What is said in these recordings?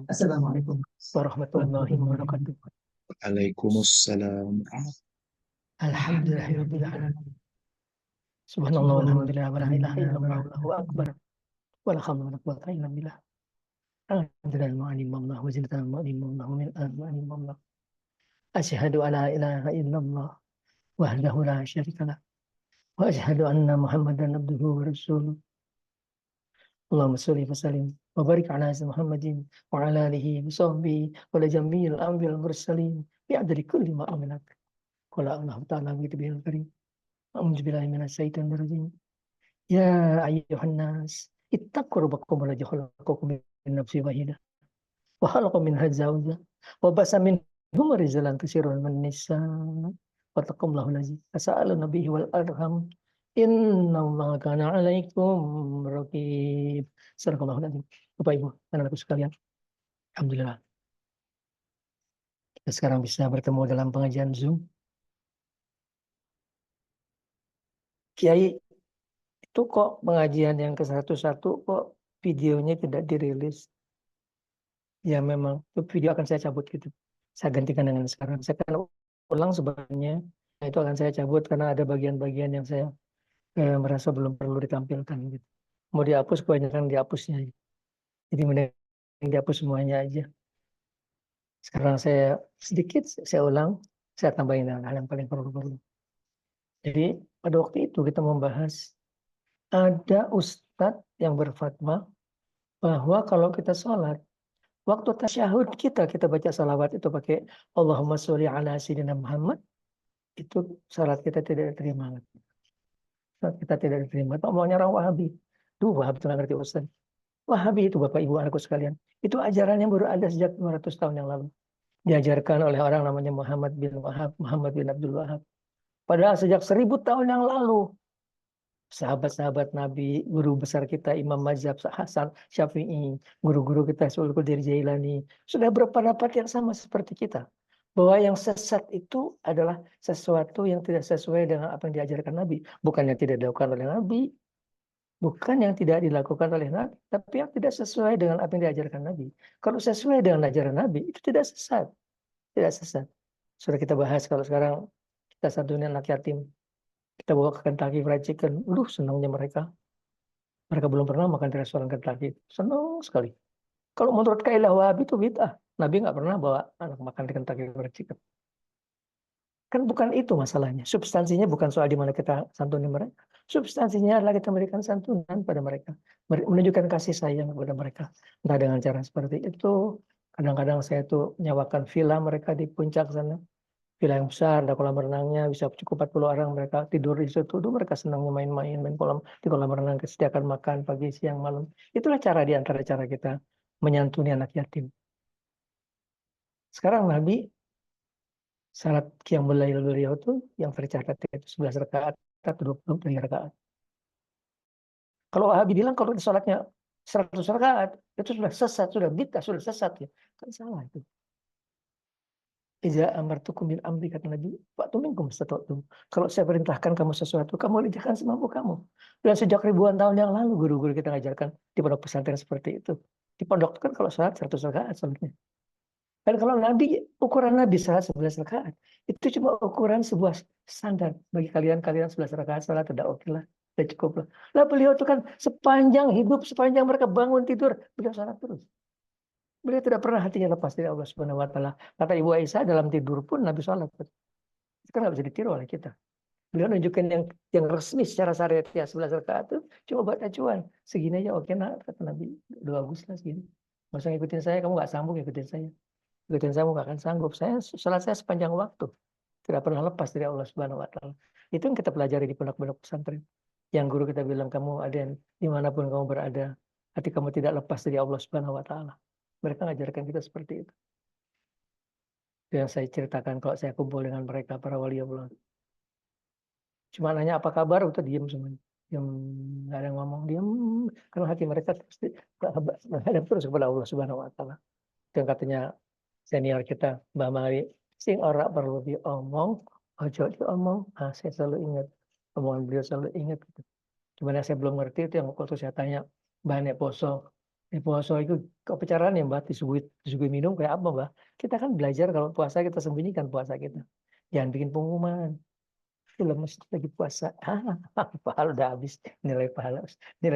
Assalamualaikum warahmatullahi wabarakatuh. Waalaikumsalam. Alhamdulillahirabbil alamin. Subhanallah walhamdulillah wa la ilaha illallah wallahu akbar. Wa la haula wa la quwwata illa billah. Alhamdulillah ma'alimallah wa zinatan ma'alimallah min al-ma'alimallah. Asyhadu an la ilaha illallah wahdahu la syarika lah. Wa asyhadu anna Muhammadan abduhu wa rasuluh. Allahumma shalli wa sallim wa barik ala Muhammadin wa ala alihi wa sahbihi wa la jami'il anbiya'il mursalin bi adri kulli ma amilat. Qala Allah ta'ala bi tabi'il karim. A'udzu billahi minasy syaithanir rajim. Ya ayyuhan nas ittaqu rabbakum alladzi khalaqakum min nafsin wahidah wa khalaqa minha zawjaha wa basa minhum rijalan katsiran min nisa wa taqullahu allazi tasaaluna nabiyyi wal arham innallaha kana 'alaikum raqib. Sadaqallahul adzim. Bapak Ibu, anak-anakku sekalian, alhamdulillah kita sekarang bisa bertemu dalam pengajian Zoom. Kiai, itu kok pengajian yang ke-101 kok videonya tidak dirilis? Ya memang itu video akan saya cabut gitu. Saya gantikan dengan sekarang. Saya akan ulang sebenarnya. Nah, itu akan saya cabut karena ada bagian-bagian yang saya merasa belum perlu ditampilkan gitu. Mau dihapus kebanyakan dihapusnya. Jadi mending dihapus semuanya aja. Sekarang saya sedikit saya ulang, saya tambahin hal yang paling perlu. Jadi pada waktu itu kita membahas ada ustadz yang berfatwa bahwa kalau kita sholat, waktu tasyahud kita baca salawat itu pakai Allahumma sholli ala sayyidina Muhammad, itu salat kita tidak diterima. Salat kita tidak diterima. Itu omongnya orang Wahabi. Duh, Wahabi itu nggak ngerti Ustaz. Wahabi itu Bapak Ibu anakku sekalian. Itu ajaran yang baru ada sejak 200 tahun yang lalu. Diajarkan oleh orang namanya Muhammad bin Wahab, Muhammad bin Abdul Wahab. Padahal sejak 1000 tahun yang lalu, sahabat-sahabat Nabi, guru besar kita Imam Mazhab Hasan Syafi'i, guru-guru kita Syaikhul Qadir Jailani, sudah berpendapat yang sama seperti kita. Bahwa yang sesat itu adalah sesuatu yang tidak sesuai dengan apa yang diajarkan Nabi. Bukan yang tidak dilakukan oleh Nabi, bukan yang tidak dilakukan oleh Nabi, tapi yang tidak sesuai dengan apa yang diajarkan Nabi. Kalau sesuai dengan ajaran Nabi, itu tidak sesat. Tidak sesat. Sudah kita bahas kalau sekarang kita santunin anak yatim. Kita bawa ke Kentucky Fried Chicken. Senangnya mereka. Mereka belum pernah makan di restoran Kentucky. Senang sekali. Kalau menurut kaidah Wahabi itu bid'ah. Nabi nggak pernah bawa anak makan di Kentucky Fried Chicken. Kan bukan itu masalahnya. Substansinya bukan soal di mana kita santuni mereka. Substansinya adalah kita memberikan santunan pada mereka. Menunjukkan kasih sayang kepada mereka. Entah dengan cara seperti itu. Kadang-kadang saya tuh nyawakan villa mereka di puncak sana. Villa yang besar, ada kolam renangnya, bisa cukup 40 orang, mereka tidur di situ. Tuh mereka senangnya main-main, main di kolam renang, kesediakan makan pagi, siang, malam. Itulah cara di antara cara kita menyantuni anak yatim. Sekarang Nabi, salat qiyamul lail beliau tuh yang tercatat itu 11 rakaat atau 23 rakaat. Kalau Wahabi bilang kalau salatnya 100 rakaat, itu sudah sesat, sudah bid'ah, sudah sesat ya. Kan salah itu. Iza amartukum bil amri kata Nabi, fa'tu minkum mastata'tum. Kalau saya perintahkan kamu sesuatu, kamu kerjakan semampu kamu. Dan sejak ribuan tahun yang lalu guru-guru kita ngajarkan di pondok pesantren seperti itu. Di pondok kan kalau salat 100 rakaat salatnya. Dan kalau Nabi, ukuran Nabi salat 11 rakaat, itu cuma ukuran sebuah standar. Bagi kalian 11 rakaat salat udah oke lah, udah cukup lah. Lah beliau itu kan sepanjang hidup, sepanjang mereka bangun tidur, beliau salat terus. Beliau tidak pernah hatinya lepas dari Allah Subhanahu wa taala. Kata Ibu Aisyah dalam tidur pun Nabi sholat. Itu kan nggak bisa ditiru oleh kita. Beliau nunjukin yang resmi secara syariat ya 11 rakaat itu cuma buat acuan. Segini aja oke nak kata Nabi. Udah bagus lah segini. Nggak usah ngikutin saya, kamu nggak sanggup ngikutin saya. Ngikutin saya nggak akan sanggup. Sholat saya sepanjang waktu. Tidak pernah lepas dari Allah Subhanahu wa taala. Itu yang kita pelajari di pondok-pondok pesantren. Yang guru kita bilang kamu ada dimanapun kamu berada, hati kamu tidak lepas dari Allah Subhanahu wa taala. Mereka ngajarkan kita seperti itu. Yang saya ceritakan kalau saya kumpul dengan mereka para wali Allah. Cuma nanya apa kabar, udah diem semuanya. Diem, nggak ada yang ngomong, diem. Karena hati mereka menghadap terus kepada Allah Subhanahu wa taala. Yang katanya senior kita, Mbak Mari, sing ora perlu diomong, ojo diomong. Saya selalu ingat, omongan beliau selalu ingat gitu. Cuman yang saya belum ngerti itu yang waktu saya tanya, Mbak Nek Poso, Puasa itu kepecaraan ya Mbak, disuguhi minum kayak apa Mbak? Kita kan belajar kalau puasa kita sembunyikan puasa kita. Jangan bikin pengumuman. Itu lemes lagi puasa. Pahala udah habis. Nilai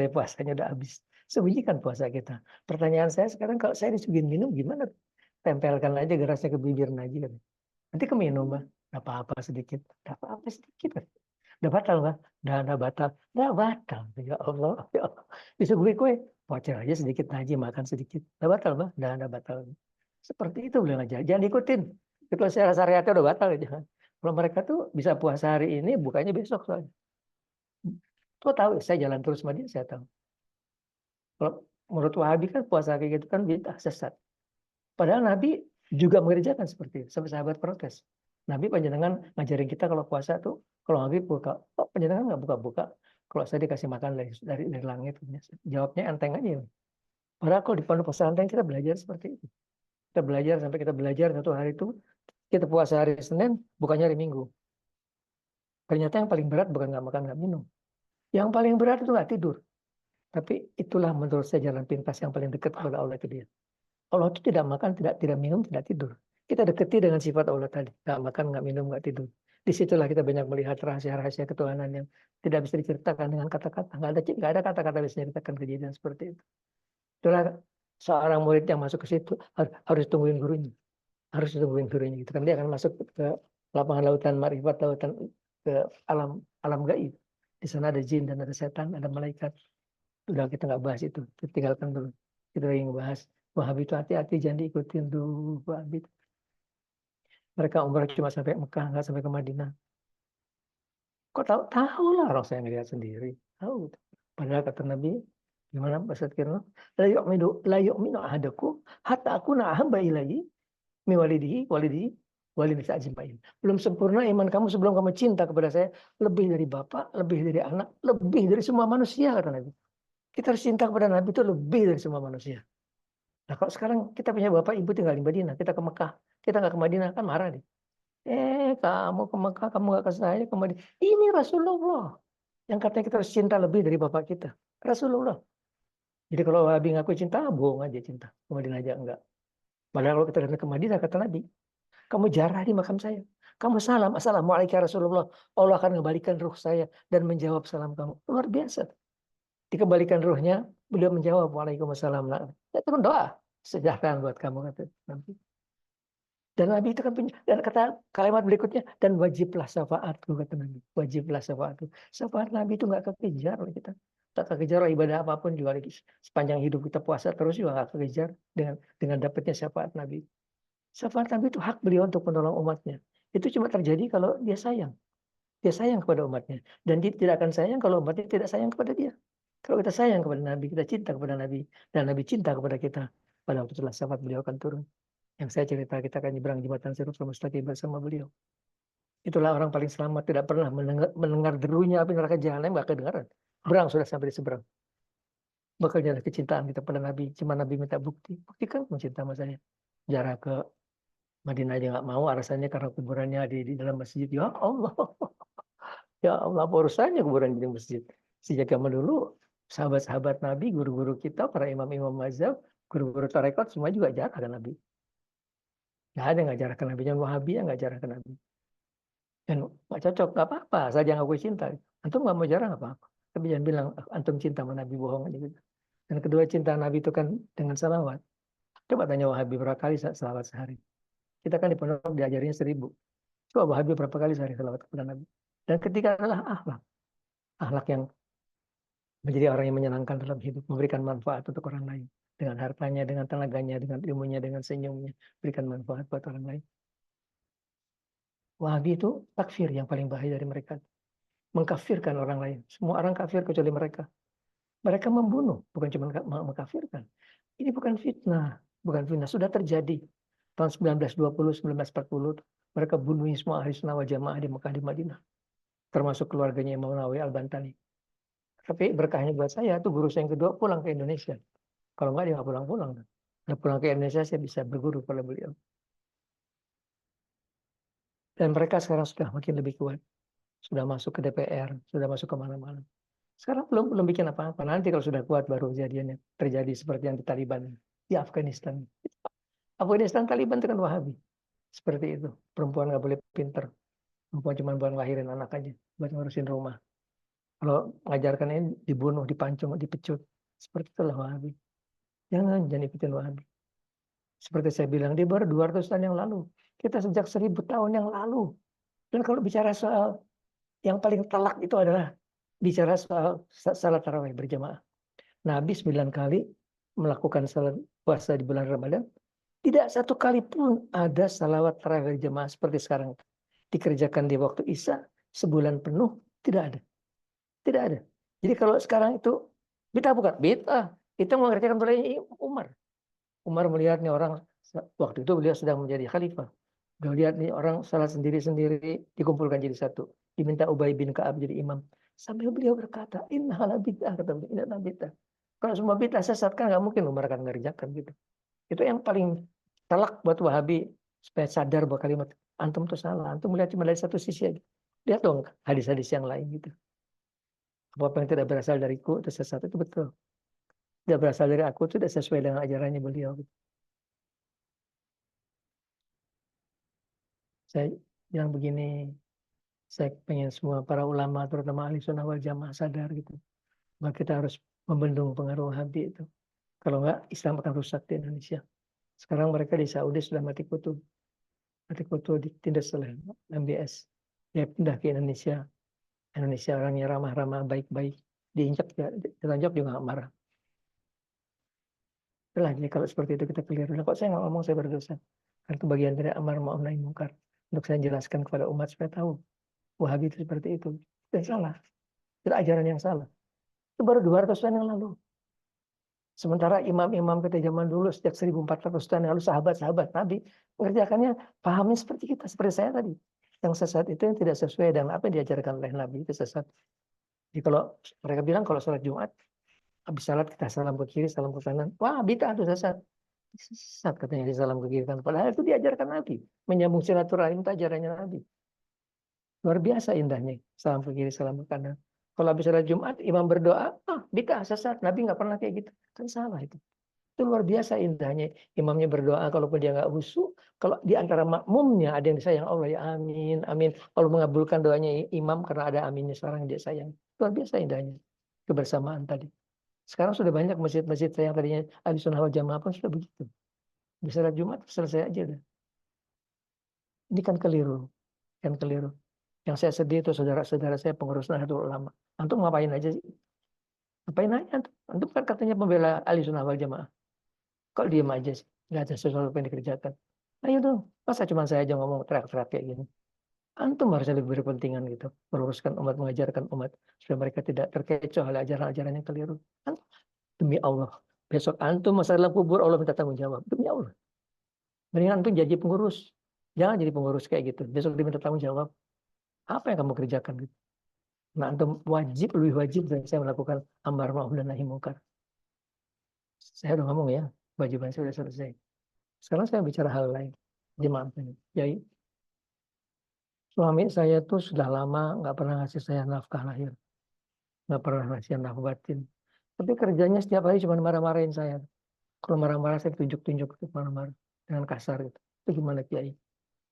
puasanya udah habis. Sembunyikan puasa kita. Pertanyaan saya sekarang kalau saya disuguhin minum gimana? Tempelkan aja gerasnya ke bibir aja kan. Nanti keminum Mbak. Nggak apa-apa sedikit. Nggak apa-apa sedikit kan. Udah batal Mbak. Udah batal. Nggak batal. Ya Allah. Ya Allah. Disuguhi kue. Wajar aja sedikit aja makan sedikit. Udah batal Mbak. Udah batal. Seperti itu bilang aja. Jangan ikutin. Kalau saya rasa syariatnya udah batal ya jangan. Kalau mereka tuh bisa puasa hari ini, bukannya besok soalnya. Tuh tahu, saya jalan terus sama dia, saya tahu. Kalau menurut Wahabi kan puasa kayak gitu kan bid'ah sesat. Padahal Nabi juga mengerjakan seperti itu. Sampai sahabat protes. Nabi panjenengan ngajarin kita kalau puasa tuh, kalau Nabi buka, oh panjenengan nggak buka-buka. Kalau saya dikasih makan dari langit. Jawabnya enteng aja. Padahal kalau di pondok pesantren kita belajar seperti itu. Kita belajar sampai kita belajar satu hari itu, kita puasa hari Senin, bukannya hari Minggu. Ternyata yang paling berat bukan nggak makan, nggak minum. Yang paling berat itu nggak tidur. Tapi itulah menurut saya jalan pintas yang paling dekat kepada Allah itu dia. Allah itu tidak makan, tidak minum, tidak tidur. Kita deketi dengan sifat Allah tadi. Nggak makan, nggak minum, nggak tidur. Disitulah kita banyak melihat rahasia-rahasia ketuhanan yang tidak bisa diceritakan dengan kata-kata. Nggak ada kata-kata bisa menceritakan kejadian seperti itu. Itulah seorang murid yang masuk ke situ harus tungguin gurunya. Harus tungguin gurunya gitu kan. Dia akan masuk ke lapangan lautan marifat, lautan ke alam alam gaib. Di sana ada jin dan ada setan, ada malaikat. Udah kita nggak bahas itu, kita tinggalkan dulu. Kita lagi ngebahas Wahabi itu hati-hati jangan diikutin dulu Wahabi. Mereka umrah cuma sampai Mekah, nggak sampai ke Madinah. Kok tahu? Tahu lah orang saya ngelihat sendiri. Tahu. Padahal kata Nabi, gimana Pak Satkirno? La yu'minu ahadakum hatta akuna ahabba ilaihi min walidihi walidisa ajmain. Belum sempurna iman kamu sebelum kamu cinta kepada saya lebih dari bapak, lebih dari anak, lebih dari semua manusia kata Nabi. Kita harus cinta kepada Nabi itu lebih dari semua manusia. Nah kalau sekarang kita punya bapak ibu tinggal di Madinah, kita ke Mekah, kita nggak ke Madinah kan marah nih. Kamu ke Mekah, kamu nggak ke saya ke Madinah. Ini Rasulullah yang katanya kita harus cinta lebih dari bapak kita. Rasulullah. Jadi kalau Wahabi ngaku cinta, bohong aja cinta. Ke Madinah aja enggak. Padahal kalau kita datang ke Madinah kata Nabi, kamu jarah di makam saya. Kamu salam, assalamualaikum ya Rasulullah. Allah akan mengembalikan ruh saya dan menjawab salam kamu. Luar biasa. Dikembalikan ruhnya, beliau menjawab waalaikumsalam. Itu kan doa sejahtera buat kamu kata Nabi. Dan Nabi itu kan punya, dan kata kalimat berikutnya, dan wajiblah syafaatku kata Nabi. Wajiblah syafaatku. Syafaat Nabi itu nggak kekejar oleh kita. Tak kekejar oleh ibadah apapun juga lagi. Sepanjang hidup kita puasa terus juga nggak kekejar dengan dapatnya syafaat Nabi. Syafaat Nabi itu hak beliau untuk menolong umatnya. Itu cuma terjadi kalau dia sayang. Dia sayang kepada umatnya. Dan dia tidak akan sayang kalau umatnya tidak sayang kepada dia. Kalau kita sayang kepada Nabi, kita cinta kepada Nabi, dan Nabi cinta kepada kita, pada waktu itulah syafaat beliau akan turun. Yang saya cerita, kita akan nyebrang jembatan Siratal Mustaqim bersama beliau. Itulah orang paling selamat, tidak pernah mendengar derunya api neraka jahanam, nggak kedengaran. Berang sudah sampai di seberang. Bekerja dari kecintaan kita pada Nabi. Cuma Nabi minta bukti. Buktikan kamu cinta sama saya. Jarak ke Madinah aja nggak mau, alasannya karena kuburannya di dalam masjid. Ya Allah. Ya Allah, apa urusannya kuburan di masjid? Sejak zaman dulu, sahabat-sahabat Nabi, guru-guru kita, para imam-imam mazhab, guru-guru tarekat, semua juga jarak ke Nabi. Nggak ada nggak jarak ke Nabi. Yang Wahabi yang nggak jarak ke Nabi. Dan nggak cocok, nggak apa-apa. Saja ngaku cinta. Antum nggak mau jarang apa-apa. Tapi jangan bilang, antum cinta sama Nabi, bohong aja gitu. Dan kedua, cinta Nabi itu kan dengan salawat. Coba tanya Wahabi berapa kali salawat sehari. Kita kan di pondok diajarinnya 1000. Coba Wahabi berapa kali sehari salawat kepada Nabi. Dan ketiga adalah akhlak. Akhlak yang menjadi orang yang menyenangkan dalam hidup, memberikan manfaat untuk orang lain. Dengan hartanya, dengan tenaganya, dengan ilmunya, dengan senyumnya. Berikan manfaat buat orang lain. Wahabi itu takfir yang paling bahaya dari mereka. Mengkafirkan orang lain. Semua orang kafir kecuali mereka. Mereka membunuh, bukan cuma mengkafirkan. Ini bukan fitnah. Bukan fitnah. Sudah terjadi. Tahun 1920, 1940, mereka bunuh semua ahli sunnah wal jamaah di Mekah, di Madinah. Termasuk keluarganya Imam Nawawi Al-Bantani. Tapi berkahnya buat saya, itu guru saya yang kedua pulang ke Indonesia. Kalau nggak, dia nggak pulang-pulang. Udah pulang ke Indonesia, saya bisa berguru pada beliau. Dan mereka sekarang sudah makin lebih kuat. Sudah masuk ke DPR, sudah masuk ke mana-mana. Sekarang belum bikin apa-apa. Nanti kalau sudah kuat baru kejadiannya terjadi seperti yang di Taliban di Afghanistan. Afghanistan Taliban itu kan Wahabi. Seperti itu. Perempuan nggak boleh pinter. Perempuan cuma buat ngelahirin anak aja, buat ngurusin rumah. Kalau mengajarkan ini dibunuh, dipancung, dipecut. Seperti itulah Wahabi. Jangan ikutin Wahabi. Seperti saya bilang, dia baru 200 tahun yang lalu. Kita sejak 1000 tahun yang lalu. Dan kalau bicara soal yang paling telak itu adalah bicara soal salat tarawih berjamaah. Nabi 9 kali melakukan salat puasa di bulan Ramadan. Tidak satu kali pun ada salawat tarawih berjamaah seperti sekarang. Dikerjakan di waktu Isya sebulan penuh, tidak ada. Tidak ada. Jadi kalau sekarang itu bid'ah bukan? Bid'ah. Itu mengerjakan oleh Umar. Umar melihat nih orang, waktu itu beliau sedang menjadi khalifah. Beliau lihat nih orang salat sendiri-sendiri dikumpulkan jadi satu. Diminta Ubay bin Ka'ab jadi imam. Sambil beliau berkata, innahala bid'ah, kata beliau, innahala bid'ah. Kalau semua bid'ah sesat kan nggak mungkin Umar akan mengerjakan gitu. Itu yang paling telak buat Wahabi supaya sadar bahwa kalimat antum itu salah. Antum melihat cuma dari satu sisi aja. Lihat dong hadis-hadis yang lain gitu. Apa yang tidak berasal dariku itu sesat, itu betul. Tidak berasal dari aku itu tidak sesuai dengan ajarannya beliau. Saya bilang begini, saya pengen semua para ulama, terutama ahli sunnah wal jamaah sadar gitu. Bahwa kita harus membendung pengaruh Wahabi itu. Kalau enggak, Islam akan rusak di Indonesia. Sekarang mereka di Saudi sudah mati kutu. Mati kutu ditindas oleh MBS. Dia pindah ke Indonesia. Indonesia orangnya ramah-ramah, baik-baik. Diinjak, ditonjok juga nggak marah. Itulah, jadi kalau seperti itu kita keliru. Nah, kok saya nggak ngomong saya berdosa? Karena itu bagian dari amar ma'ruf nahi mungkar. Untuk saya jelaskan kepada umat supaya tahu. Wahabi itu seperti itu. Dan salah. Itu ajaran yang salah. Itu baru 200 tahun yang lalu. Sementara imam-imam kita zaman dulu sejak 1400 tahun yang lalu, sahabat-sahabat Nabi mengerjakannya pahamnya seperti kita, seperti saya tadi. Yang sesat itu yang tidak sesuai dengan apa yang diajarkan oleh Nabi, itu sesat. Jadi kalau mereka bilang kalau sholat Jumat, habis salat kita salam ke kiri, salam ke kanan. Wah, bid'ah itu sesat. Sesat katanya di salam ke kiri kanan. Padahal itu diajarkan Nabi. Menyambung silaturahim itu ajarannya Nabi. Luar biasa indahnya. Salam ke kiri, salam ke kanan. Kalau habis salat Jumat, imam berdoa, bid'ah, sesat. Nabi nggak pernah kayak gitu. Kan salah itu. Itu luar biasa indahnya. Imamnya berdoa, kalaupun dia nggak khusyuk, kalau di antara makmumnya ada yang disayang Allah, ya amin, amin. Kalau mengabulkan doanya imam karena ada aminnya seorang yang dia sayang. Luar biasa indahnya. Kebersamaan tadi. Sekarang sudah banyak masjid-masjid yang tadinya ahli sunnah wal jamaah pun sudah begitu. Di salat Jumat selesai aja udah. Ini kan keliru. Kan keliru. Yang saya sedih itu saudara-saudara saya pengurus Nahdlatul Ulama. Antum ngapain aja sih? Ngapain aja antum? Antum kan katanya pembela ahli sunnah wal jamaah. Kok diam aja sih? Nggak ada sesuatu yang dikerjakan. Ayo dong. Masa cuma saya aja ngomong teriak-teriak kayak gini? Antum harusnya lebih berkepentingan gitu. Meluruskan umat, mengajarkan umat. Supaya mereka tidak terkecoh oleh ajaran-ajaran yang keliru. Antum, demi Allah. Besok antum masalah kubur Allah minta tanggung jawab. Demi Allah. Mendingan antum jadi pengurus. Jangan jadi pengurus kayak gitu. Besok diminta tanggung jawab. Apa yang kamu kerjakan gitu? Nah, antum wajib, lebih wajib dan saya melakukan amar ma'ruf dan nahi munkar. Saya udah ngomong ya. Wajiban saya sudah selesai. Sekarang saya bicara hal lain. Jemaah. Jadi, suami saya tuh sudah lama nggak pernah ngasih saya nafkah lahir. Nggak pernah ngasih nafkah batin. Tapi kerjanya setiap hari cuma marah-marahin saya. Kalau marah-marah saya tunjuk-tunjuk marah-marah. Dengan kasar gitu. Itu gimana Kiai?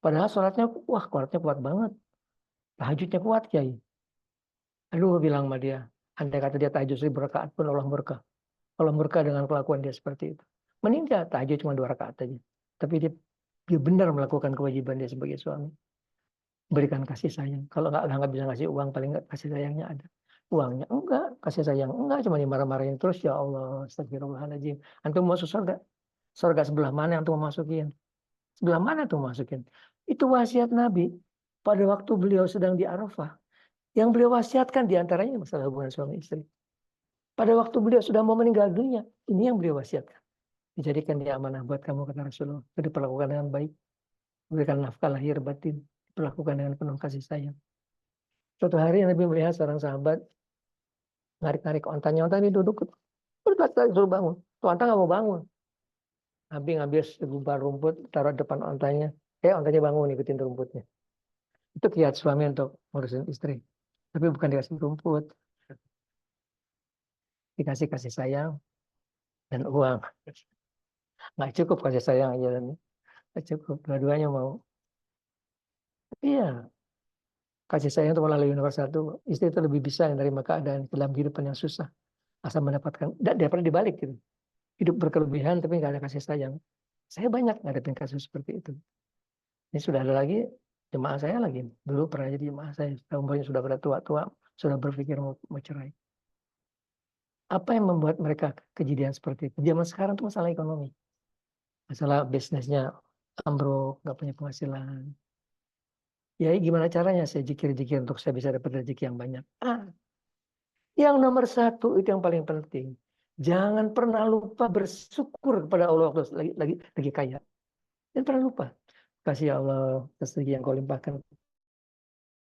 Padahal sholatnya, wah sholatnya kuat banget. Tahajudnya kuat Kiai. Aduh bilang sama dia. Andai kata dia tahajud 1000 rakaat pun Allah murka. Allah murka dengan kelakuan dia seperti itu. Mending dia tahajud cuma 2 rakaat aja. Tapi dia benar melakukan kewajiban dia sebagai suami. Berikan kasih sayang. Kalau nggak bisa ngasih uang, paling nggak kasih sayangnya ada. Uangnya enggak, kasih sayang enggak, cuma dimarah-marahin terus. Ya Allah, astagfirullahaladzim. Antum mau masuk surga? Surga sebelah mana yang antum mau masukin? Sebelah mana tuh masukin? Itu wasiat Nabi pada waktu beliau sedang di Arafah. Yang beliau wasiatkan diantaranya masalah hubungan suami istri. Pada waktu beliau sudah mau meninggal dunia, ini yang beliau wasiatkan. Dijadikan dia amanah buat kamu, kata Rasulullah. Itu diperlakukan dengan baik. Berikan nafkah lahir batin. Diperlakukan dengan penuh kasih sayang. Suatu hari Nabi melihat seorang sahabat narik-narik ontanya. Onta ini duduk. Berkata suruh bangun. Tuh onta nggak mau bangun. Nabi ngambil segumpal rumput, taruh depan ontanya. Ontanya bangun, ikutin rumputnya. Itu kiat suami untuk ngurusin istri. Tapi bukan dikasih rumput. dikasih kasih sayang dan uang. Nggak cukup kasih sayang aja, nggak cukup. Dua-duanya mau. Iya, kasih sayang itu malah lebih nomor satu. Istri itu lebih bisa menerima keadaan dalam kehidupan yang susah. Asal mendapatkan, daripada dibalik gitu. Hidup berkelebihan tapi nggak ada kasih sayang. Saya banyak ngadepin kasus seperti itu. Ini sudah ada lagi jemaah saya lagi. Dulu pernah jadi jemaah saya. Umurnya sudah pada tua-tua, sudah berpikir mau cerai. Apa yang membuat mereka kejadian seperti itu? Zaman sekarang itu masalah ekonomi. Masalah bisnisnya ambruk, nggak punya penghasilan. Ya gimana caranya saya jikir-jikir untuk saya bisa dapat rezeki yang banyak. Yang nomor satu itu yang paling penting. Jangan pernah lupa bersyukur kepada Allah waktu lagi kaya. Jangan pernah lupa. Kasih ya Allah atas rezeki yang kau limpahkan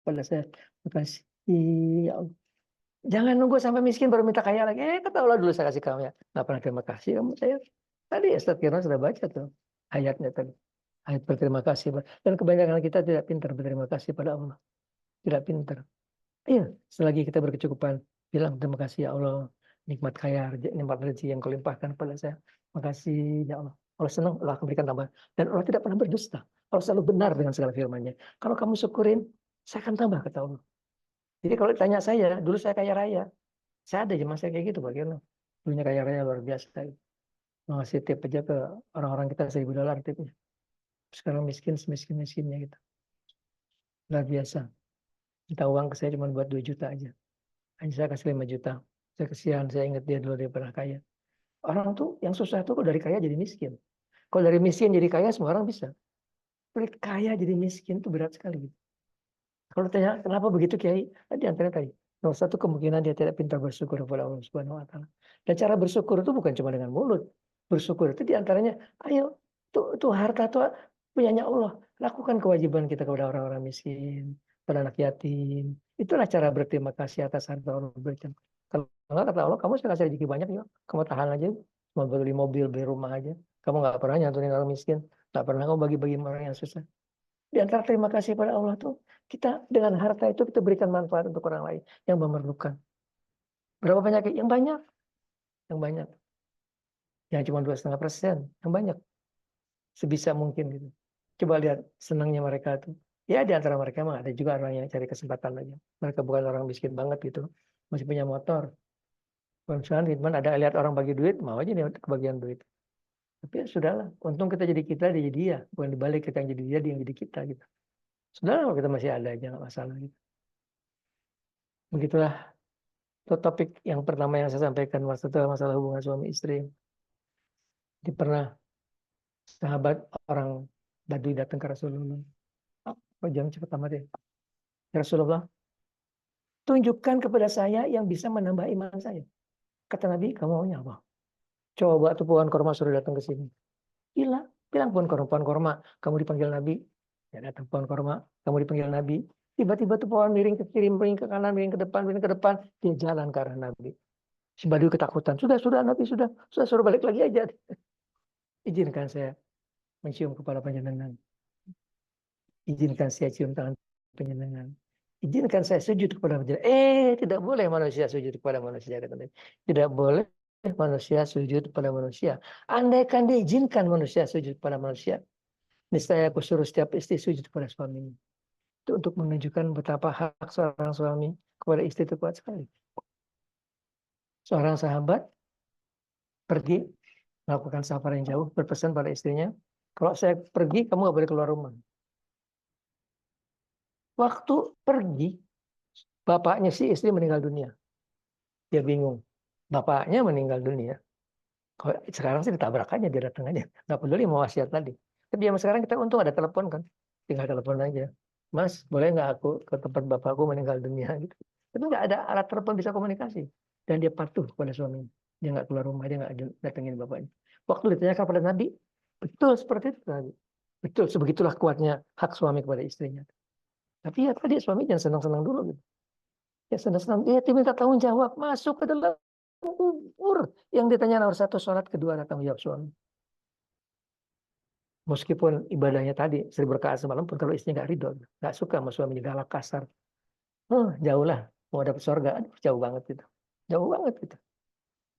pada saya. Makasih ya Allah. Jangan nunggu sampai miskin baru minta kaya lagi. Kata Allah dulu saya kasih kamu ya. Nggak pernah terima kasih kamu saya. Tadi Ustaz Kirna sudah baca tuh ayatnya tadi. Ayat berterima kasih. Dan kebanyakan kita tidak pintar berterima kasih pada Allah. Tidak pintar. Iya, selagi kita berkecukupan, bilang terima kasih ya Allah. Nikmat kaya, nikmat rezeki yang kau limpahkan pada saya. Makasih ya Allah. Allah senang, Allah akan berikan tambah. Dan Allah tidak pernah berdusta. Allah selalu benar dengan segala firman-Nya. Kalau kamu syukurin, saya akan tambah, kata Allah. Jadi kalau ditanya saya, dulu saya kaya raya. Saya ada jemaah saya kayak gitu, bagaimana? Dulunya kaya raya luar biasa. Ngasih tip aja ke orang-orang kita $1.000 tipnya. Sekarang miskin, semiskin-miskinnya gitu. Luar biasa. Minta uang ke saya cuma buat 2 juta aja. Hanya saya kasih 5 juta. Saya kesian, saya ingat dia dulu dia pernah kaya. Orang tuh yang susah tuh kok dari kaya jadi miskin. Kalau dari miskin jadi kaya semua orang bisa. Dari kaya jadi miskin itu berat sekali. Gitu. Kalau tanya kenapa begitu Kiai? Tadi antaranya tadi. Nomor satu kemungkinan dia tidak pintar bersyukur kepada Allah Subhanahu Wa Taala. Dan cara bersyukur itu bukan cuma dengan mulut. Bersyukur itu diantaranya, ayo tuh harta tuh punyanya Allah. Lakukan kewajiban kita kepada orang-orang miskin, pada anak yatim. Itulah cara berterima kasih atas harta Allah berikan. Kalau enggak kata Allah, kamu saya kasih rezeki banyak ya, kamu tahan aja, mau beli mobil, beli rumah aja. Kamu nggak pernah nyantunin orang miskin, nggak pernah kamu bagi-bagi orang yang susah. Di antara terima kasih pada Allah tuh, kita dengan harta itu kita berikan manfaat untuk orang lain yang memerlukan. Berapa banyak? Yang banyak, yang banyak. Yang cuma 2,5%, yang banyak. Sebisa mungkin gitu. Coba lihat senangnya mereka tuh. Ya di antara mereka mah ada juga orang yang cari kesempatan aja. Mereka bukan orang miskin banget gitu, masih punya motor. Cuman ada lihat orang bagi duit, mau aja nih kebagian duit. Tapi ya sudahlah, untung kita jadi dia, bukan dibalik kita yang jadi dia yang jadi kita gitu. Sudahlah kalau kita masih ada aja nggak masalah gitu. Begitulah itu topik yang pertama yang saya sampaikan masalah hubungan suami istri. Jadi pernah sahabat orang Badui datang ke Rasulullah. Oh, jangan cepat amat ya. Ya Rasulullah, tunjukkan kepada saya yang bisa menambah iman saya. Kata Nabi, kamu maunya apa? Coba tuh pohon korma suruh datang ke sini. Bilang pohon korma, kamu dipanggil Nabi. Ya datang pohon korma, kamu dipanggil Nabi. Tiba-tiba tuh pohon miring ke kiri, miring ke kanan, miring ke depan. Dia jalan ke arah Nabi. Si Badui ketakutan. Sudah Nabi, sudah suruh balik lagi aja. Izinkan saya mencium kepala panjenengan. Izinkan saya cium tangan panjenengan. Izinkan saya sujud kepada manusia. Tidak boleh manusia sujud kepada manusia. Tidak boleh manusia sujud kepada manusia. Andaikan diizinkan manusia sujud kepada manusia, niscaya aku suruh setiap istri sujud kepada suaminya. Itu untuk menunjukkan betapa hak seorang suami kepada istri itu kuat sekali. Seorang sahabat pergi melakukan safar yang jauh, berpesan pada istrinya, kalau saya pergi, kamu nggak boleh keluar rumah. Waktu pergi, bapaknya si istri meninggal dunia. Dia bingung. Bapaknya meninggal dunia. Kalau sekarang sih ditabrak aja, dia datang aja. Nggak peduli mau wasiat tadi. Tapi zaman sekarang kita untung ada telepon kan. Tinggal telepon aja. Mas, boleh nggak aku ke tempat bapakku meninggal dunia? Gitu. Tapi nggak ada alat telepon bisa komunikasi. Dan dia patuh kepada suaminya. Dia nggak keluar rumah, dia nggak datengin bapaknya. Waktu ditanyakan pada Nabi, betul seperti itu Nabi. Betul, sebegitulah kuatnya hak suami kepada istrinya. Tapi ya tadi suami jangan senang-senang dulu gitu. Ya senang-senang, dia minta tanggung jawab, masuk ke dalam kubur. Yang ditanya nomor satu, sholat, kedua tanggung jawab suami. Meskipun ibadahnya tadi 1.000 rakaat semalam pun kalau istrinya nggak ridho, nggak suka sama suaminya galak kasar, jauh lah mau dapat surga, jauh banget gitu, jauh banget gitu.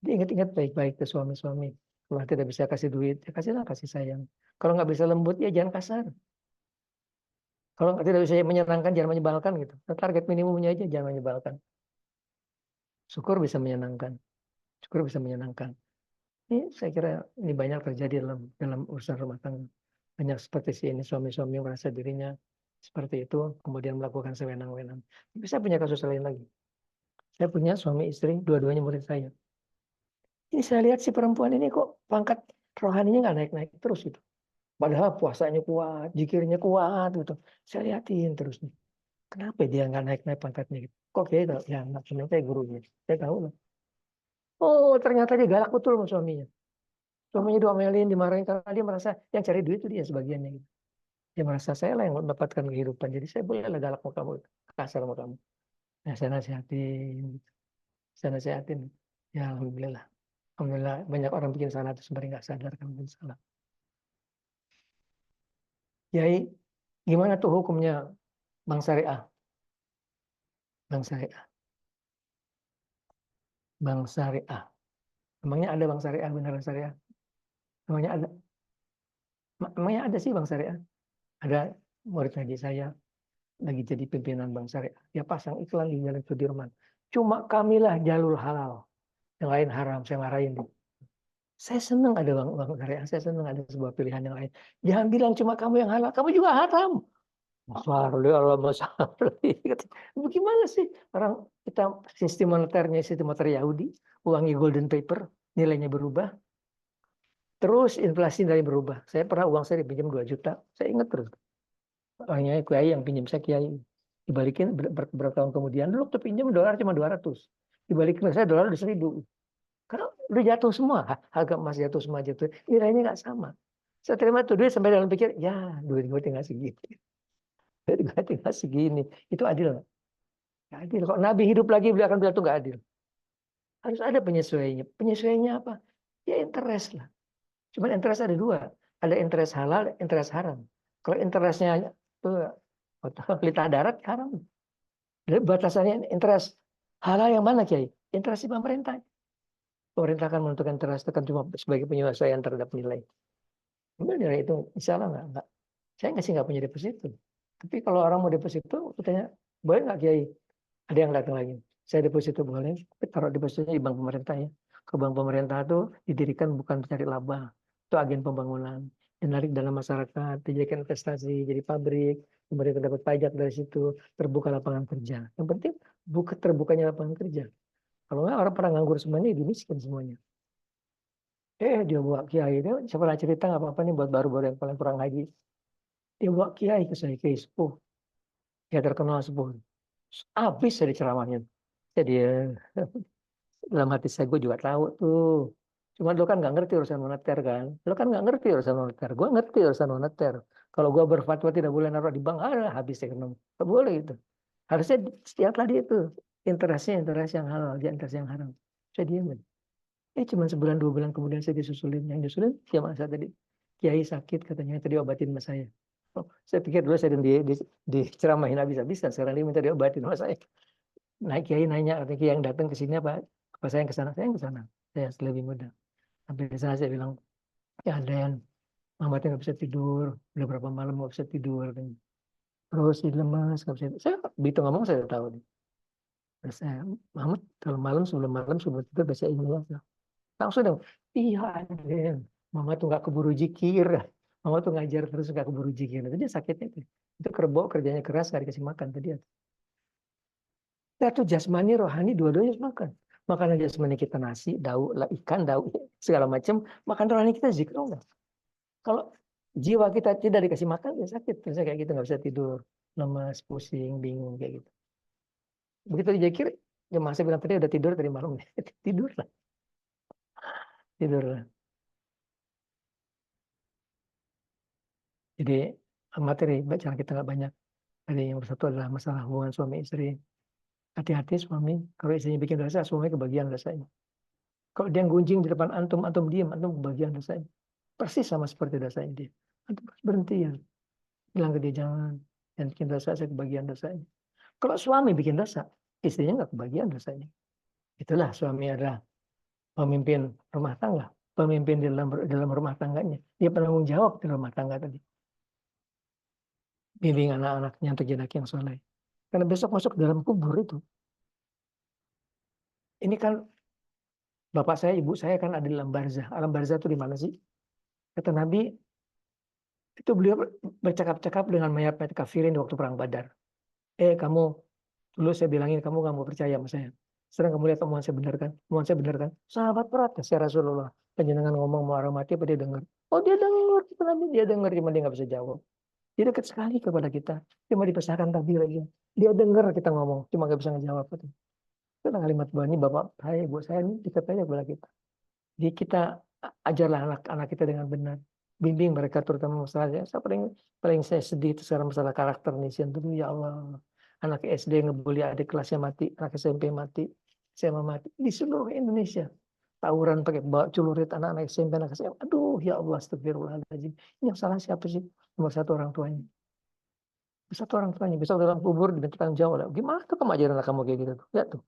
Dia ingat-ingat baik-baik ke suami-suami. Kalau tidak bisa kasih duit, ya kasihlah kasih sayang. Kalau nggak bisa lembut, ya jangan kasar. Kalau tidak bisa menyenangkan, jangan menyebalkan gitu. Target minimumnya aja jangan menyebalkan. Syukur bisa menyenangkan. Syukur bisa menyenangkan. Ini saya kira ini banyak terjadi dalam urusan rumah tangga. Banyak seperti si ini suami-suami yang merasa dirinya seperti itu, kemudian melakukan sewenang-wenang. Tapi saya punya kasus lain lagi. Saya punya suami istri, dua-duanya murid saya. Ini saya lihat si perempuan ini kok pangkat rohaninya nggak naik-naik terus gitu. Padahal puasanya kuat, zikirnya kuat gitu. Saya liatin terus nih. Kenapa dia nggak naik-naik pangkatnya gitu? Kok kayak gitu? Ya maksudnya kayak gurunya. Saya tahu lah. Oh ternyata dia galak betul sama suaminya. Suaminya diomelin, dimarahin karena dia merasa yang cari duit itu dia sebagiannya gitu. Dia merasa saya lah yang mendapatkan kehidupan. Jadi saya boleh lah galak sama kamu, kasar sama kamu. Nah saya nasihatin, gitu. Saya nasihatin. Ya alhamdulillah. Alhamdulillah banyak orang bikin salah itu sebenarnya nggak sadar kan bikin salah. Yai, gimana tuh hukumnya Bank Syariah? Bank Syariah. Bank Syariah. Emangnya ada Bank Syariah, beneran Syariah? Emangnya ada? Emangnya ada sih Bank Syariah? Ada murid ngaji saya lagi jadi pimpinan Bank Syariah. Dia pasang iklan di Jalan Sudirman. Cuma kamilah jalur halal. Yang lain haram, saya marahin. Saya senang ada bank syariah, saya senang ada sebuah pilihan yang lain. Jangan bilang cuma kamu yang halal, kamu juga haram. Masya Allah, Masya Allah. Bagaimana sih orang kita sistem moneternya sistem moneter Yahudi, uangnya golden paper, nilainya berubah, terus inflasi dari berubah. Saya pernah uang saya dipinjam 2 juta, saya ingat terus. Orangnya kiai yang pinjam saya kiai. Dibalikin berapa tahun kemudian, dulu waktu pinjam dolar cuma 200. Dibalikin ke saya dolar udah 1.000. Karena udah jatuh semua, harga emas jatuh semua jatuh. Nilainya nggak sama. Saya terima tuh duit sampai dalam pikir, ya duit gue tinggal segini. Duit gue tinggal segini. Itu adil nggak? Nggak adil. Kalau Nabi hidup lagi, beliau akan bilang itu nggak adil. Harus ada penyesuaiannya. Penyesuaiannya apa? Ya interest lah. Cuman interest ada dua. Ada interest halal, interest haram. Kalau interestnya tuh lidah darat, haram. Jadi batasannya interest halal yang mana, Kiai? Interest di pemerintah. Pemerintah akan menentukan interest itu kan cuma sebagai penyesuaian terhadap nilai. Kemudian nilai itu insya Allah nggak. Saya nggak punya deposito. Tapi kalau orang mau deposito, aku tanya, boleh nggak Kiai? Ada yang datang lagi. Saya deposito boleh, tapi taruh depositonya di bank pemerintah ya. Ke bank pemerintah itu didirikan bukan mencari laba. Itu agen pembangunan. Menarik dalam masyarakat, dijadikan investasi, jadi pabrik, pemerintah dapat pajak dari situ, terbuka lapangan kerja. Yang penting terbukanya lapangan kerja. Kalau nggak orang pernah nganggur semuanya, jadi miskin semuanya. Dia bawa kiai itu, saya pernah cerita nggak apa-apa nih buat baru-baru yang paling kurang haji. Dia bawa kiai ke saya, kiai sepuh. Dia terkenal sepuh. Habis saya ceramahnya. Jadi dalam hati saya gue juga tahu tuh. Cuma lo kan nggak ngerti urusan moneter kan. Lo kan nggak ngerti urusan moneter. Gue ngerti urusan moneter. Kalau gue berfatwa tidak boleh naruh di bank, habis ekonomi. Nggak boleh itu. Harusnya setiap tadi itu. Interestnya interest yang halal, dia interest yang haram. Saya diam. Cuma sebulan 2 bulan kemudian saya disusulin. Yang disusulin siapa saya tadi? Kiai sakit katanya tadi obatin sama saya. Oh, saya pikir dulu saya diceramahin habis-habisan. Sekarang dia minta diobatin sama saya. Naik kiai nanya, katanya kiai yang datang ke sini apa? Apa saya yang ke sana? Saya yang ke sana. Saya lebih muda. Sampai di sana saya bilang, ya Den, Mama nggak bisa tidur. Udah berapa malam nggak bisa tidur. Terus dia lemas, nggak bisa tidur. Saya begitu ngomong saya tahu. Terus saya, Mama kalau malam sebelum tidur biasa ini ya. Langsung dong, iya Aden, Mama tuh nggak keburu jikir. Mama tuh ngajar terus nggak keburu jikir. Itu dia sakitnya itu. Itu kerbo kerjanya keras nggak dikasih makan tadi. Kita tuh jasmani, rohani, dua-duanya harus makan. Makanan jasmani kita nasi, daun, ikan, daun, segala macam. Makan rohani kita zikir Allah. Kalau jiwa kita tidak dikasih makan, ya sakit. Misalnya kayak gitu, nggak bisa tidur. Lemas, pusing, bingung, kayak gitu. Begitu dizikir, ya masa bilang tadi udah tidur tadi malam. Tidur lah, tidur lah. Jadi materi bacaan kita nggak banyak. Jadi yang satu adalah masalah hubungan suami istri. Hati-hati suami, kalau istrinya bikin dosa, suami kebagian dosanya. Kalau dia gunjing di depan antum, antum diam, antum kebagian dosanya. Persis sama seperti dosanya dia. Antum harus berhenti ya. Bilang ke dia jangan, yang bikin dosa, saya kebagian dosanya. Kalau suami bikin dosa, istrinya nggak kebagian dosanya. Itulah suami adalah pemimpin rumah tangga, pemimpin dalam rumah tangganya, dia penanggung jawab di rumah tangga tadi. Bimbing anak-anaknya untuk jadi laki yang soleh. Karena besok masuk dalam kubur itu. Ini kan bapak saya, ibu saya kan ada di alam barzah. Alam barzah itu di mana sih? Kata Nabi, itu beliau bercakap-cakap dengan mayat-mayat kafirin di waktu perang Badar. Kamu, dulu saya bilangin kamu nggak mau percaya sama saya. Sekarang kamu lihat omongan saya benar kan? Omongan saya benar kan? Sahabat protes ya Rasulullah. Penjenengan ngomong mau orang mati apa dia dengar? Oh dia dengar, kata Nabi dia dengar, cuma dia nggak bisa jawab. Dia dekat sekali kepada kita. Cuma dipesankan tadi lagi. Dia dengar kita ngomong, cuma nggak bisa ngejawab. Itu kalimat ini bapak saya, ibu saya ini dekat aja kepada kita. Jadi kita ajarlah anak-anak kita dengan benar. Bimbing mereka terutama masalahnya. Saya paling saya sedih itu sekarang masalah karakter nation dulu ya Allah. Anak SD ngebully adik kelasnya mati, anak SMP mati, SMA mati di seluruh Indonesia. Tawuran pakai bawa celurit anak-anak SMP, anak SMA. Aduh ya Allah, astagfirullahaladzim. Ini yang salah siapa sih? Nomor satu orang tuanya. Satu orang tuanya. Besok dalam kubur diminta tanggung jawab. Gimana tuh kamu ajaran anak kamu kayak gitu tuh? Lihat tuh.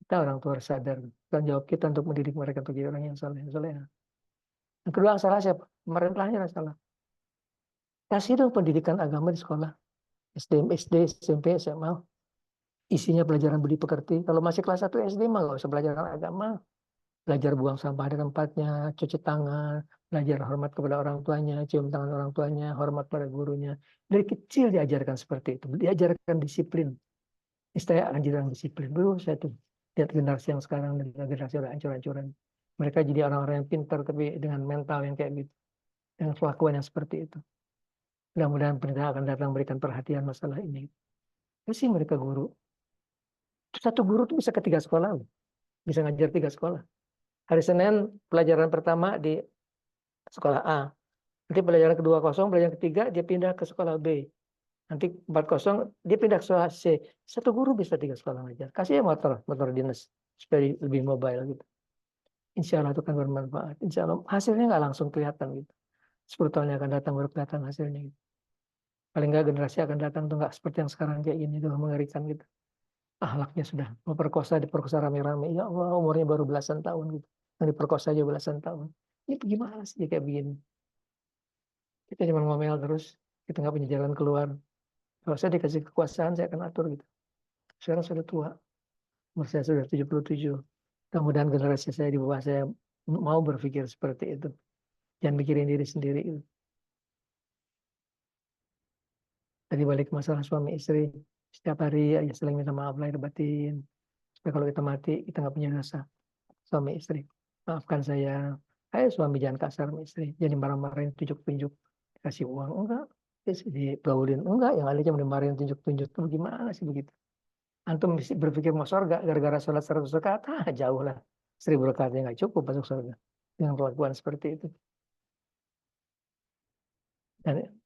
Kita orang tua harus sadar. Tanggung jawab kita untuk mendidik mereka untuk jadi orang yang saleh. Yang kedua salah siapa? Pemerintahnya yang salah. Kasih dong pendidikan agama di sekolah. SD, SMP, SMA. Isinya pelajaran budi pekerti. Kalau masih kelas 1 SD mah nggak usah pelajaran agama. Belajar buang sampah di tempatnya, cuci tangan, belajar hormat kepada orang tuanya, cium tangan orang tuanya, hormat pada gurunya. Dari kecil diajarkan seperti itu. Diajarkan disiplin. Saya ajaran disiplin. Dulu saya tuh lihat generasi yang sekarang dan generasi udah hancur-hancuran. Mereka jadi orang-orang yang pintar tapi dengan mental yang kayak gitu. Dengan kelakuan yang seperti itu. Mudah-mudahan pemerintah akan datang memberikan perhatian masalah ini. Itu sih mereka guru. Satu guru tuh bisa ke 3 sekolah. Bisa ngajar 3 sekolah. Hari Senin pelajaran pertama di sekolah A. Nanti pelajaran kedua kosong, pelajaran ketiga dia pindah ke sekolah B. Nanti 4-0 dia pindah ke sekolah C. Satu guru bisa 3 sekolah ngajar. Kasih ya motor dinas supaya lebih mobile gitu. Insya Allah itu kan bermanfaat. Insya Allah hasilnya nggak langsung kelihatan gitu. 10 tahun yang akan datang baru kelihatan hasilnya gitu. Paling nggak generasi akan datang tuh nggak seperti yang sekarang kayak gini tuh mengerikan gitu. Akhlaknya sudah diperkosa rame-rame. Ya Allah umurnya baru belasan tahun gitu. Yang diperkosa aja belasan tahun. Ini gimana sih kayak begini? Kita cuma ngomel terus. Kita nggak punya jalan keluar. Kalau saya dikasih kekuasaan saya akan atur gitu. Sekarang sudah tua. Umur saya sudah 77. Mudah-mudahan generasi saya di bawah saya mau berpikir seperti itu. Jangan mikirin diri sendiri. Tadi balik masalah suami istri. Setiap hari ya saling minta maaf lahir batin. Supaya kalau kita mati, kita nggak punya dosa. Suami istri. Maafkan saya. Ayo suami jangan kasar sama istri. Jadi marah-marahin, tunjuk-tunjuk. Kasih uang. Enggak. Digaulin. Enggak. Yang ada cuma dimarahin, tunjuk-tunjuk. Itu gimana sih begitu? Antum berpikir mau surga gara-gara sholat 100 rakaat, jauh lah. 1000 rakaatnya nggak cukup masuk surga. Dengan kelakuan seperti itu. Dan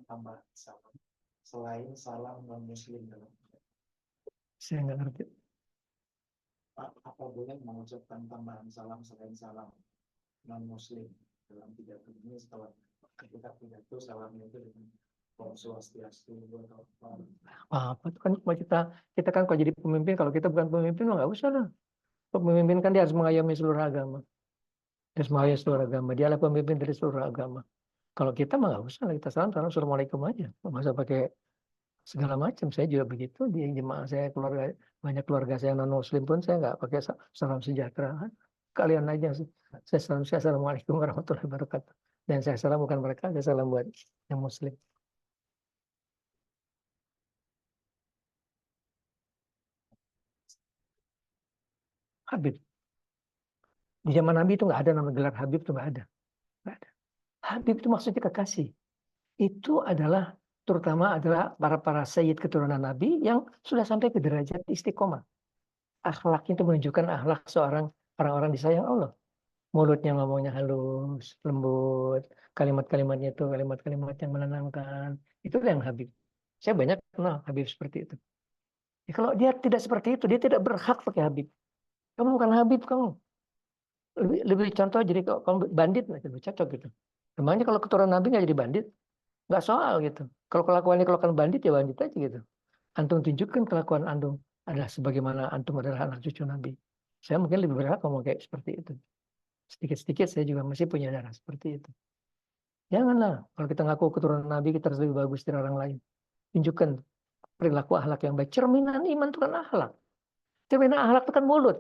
Tambah salam. Selain salam non muslim dalam saya nggak ngerti. apa boleh mengucapkan tambahan salam selain salam non muslim dalam pidato ini setelah ketika pidato salamnya itu dengan Om Swastiastu atau Apa itu kan cuma kita kan kalau jadi pemimpin, kalau kita bukan pemimpin nggak usah lah. Pemimpin kan dia harus mengayomi seluruh agama. Dia harus mengayomi seluruh agama. Dia adalah pemimpin dari seluruh agama. Kalau kita mah nggak usah lah, kita salam assalamualaikum aja. Nggak usah pakai segala macam. Saya juga begitu di jemaah saya, keluarga banyak keluarga saya non muslim pun saya nggak pakai salam sejahtera. Kalian aja sih. Saya salam assalamualaikum warahmatullahi wabarakatuh. Dan saya salam bukan mereka, saya salam buat yang muslim. Habib. Di zaman Nabi itu nggak ada nama gelar Habib, itu nggak ada. Nggak ada. Habib itu maksudnya kekasih. Itu adalah terutama adalah para sayyid keturunan Nabi yang sudah sampai ke derajat istiqomah. Akhlaknya itu menunjukkan akhlak seorang orang-orang disayang Allah. Mulutnya ngomongnya halus, lembut, kalimat-kalimatnya itu kalimat-kalimat yang menenangkan. Itu yang Habib. Saya banyak kenal Habib seperti itu. Ya, kalau dia tidak seperti itu, dia tidak berhak pakai Habib. Kamu bukan Habib, kamu. Lebih contoh jadi kalau bandit lebih cocok gitu. Memangnya kalau keturunan Nabi nggak jadi bandit, nggak soal gitu. Kalau kelakuannya kelakuan bandit ya bandit aja gitu. Antum tunjukkan kelakuan antum adalah sebagaimana antum adalah anak cucu Nabi. Saya mungkin lebih berhak ngomong kayak seperti itu. Sedikit-sedikit saya juga masih punya darah seperti itu. Janganlah kalau kita ngaku keturunan Nabi kita harus lebih bagus dari orang lain. Tunjukkan perilaku akhlak yang baik. Cerminan iman itu kan akhlak. Cerminan akhlak itu kan mulut.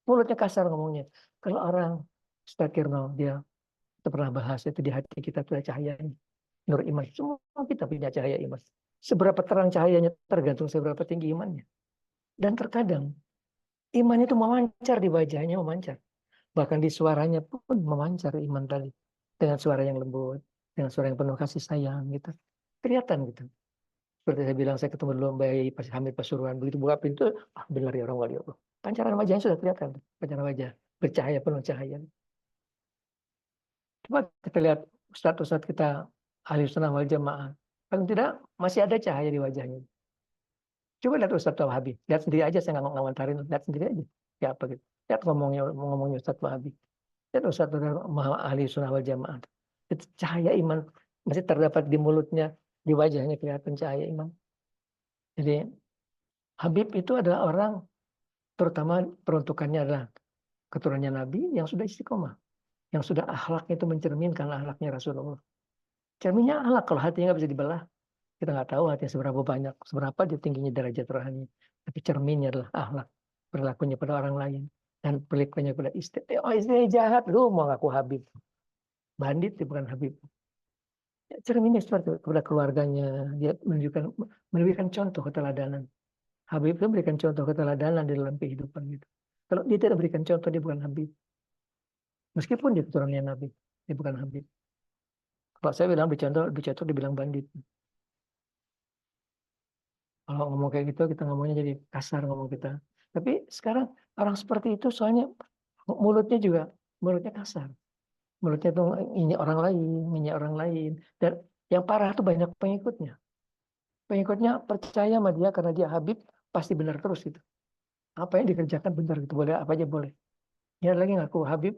Mulutnya kasar ngomongnya. Kalau orang Ustaz Kirno, dia kita pernah bahas itu di hati kita tuh ada cahayanya. Nur iman. Semua kita punya cahaya iman. Seberapa terang cahayanya tergantung seberapa tinggi imannya. Dan terkadang iman itu memancar di wajahnya, memancar. Bahkan di suaranya pun memancar iman tadi. Dengan suara yang lembut, dengan suara yang penuh kasih sayang gitu. Kelihatan gitu. Seperti saya bilang, saya ketemu dulu Mbak pas Hamid Pasuruan. Begitu buka pintu, benar ya orang wali Allah. Pancaran wajahnya sudah kelihatan. Pancaran wajah. Bercahaya, penuh cahaya. Coba kita lihat ustadz-ustadz kita ahli sunnah wal jamaah. Paling tidak masih ada cahaya di wajahnya. Coba lihat Ustadz Wahabi. Lihat sendiri aja, saya nggak ngawantarin. Lihat sendiri aja. Ya apa gitu. Lihat ngomongnya Ustadz Wahabi. Lihat Ustadz ahli sunnah wal jamaah. Itu cahaya iman masih terdapat di mulutnya, di wajahnya kelihatan cahaya iman. Jadi Habib itu adalah orang, terutama peruntukannya adalah keturunannya Nabi yang sudah istiqomah. Yang sudah akhlaknya itu mencerminkan akhlaknya Rasulullah. Cerminnya akhlak, kalau hatinya nggak bisa dibelah, kita nggak tahu hatinya seberapa banyak, seberapa dia tingginya derajat rohani. Tapi cerminnya adalah akhlak, perilakunya pada orang lain, dan perilakunya pada istri. Oh istri jahat, lu mau ngaku Habib. Bandit, dia bukan Habib. Ya, cerminnya seperti itu kepada keluarganya, dia memberikan contoh keteladanan. Habib itu memberikan contoh keteladanan di dalam kehidupan gitu. Kalau dia tidak berikan contoh, dia bukan Habib. Meskipun dia keturunannya Nabi, dia bukan Habib. Kalau saya bilang bercontoh dibilang bandit. Kalau ngomong kayak gitu, kita ngomongnya jadi kasar ngomong kita. Tapi sekarang orang seperti itu soalnya mulutnya kasar. Mulutnya tuh ini orang lain, minyak orang lain. Dan yang parah tuh banyak pengikutnya. Pengikutnya percaya sama dia karena dia Habib, pasti benar terus gitu. Apa yang dikerjakan benar gitu, boleh apa aja boleh. Dia lagi ngaku Habib,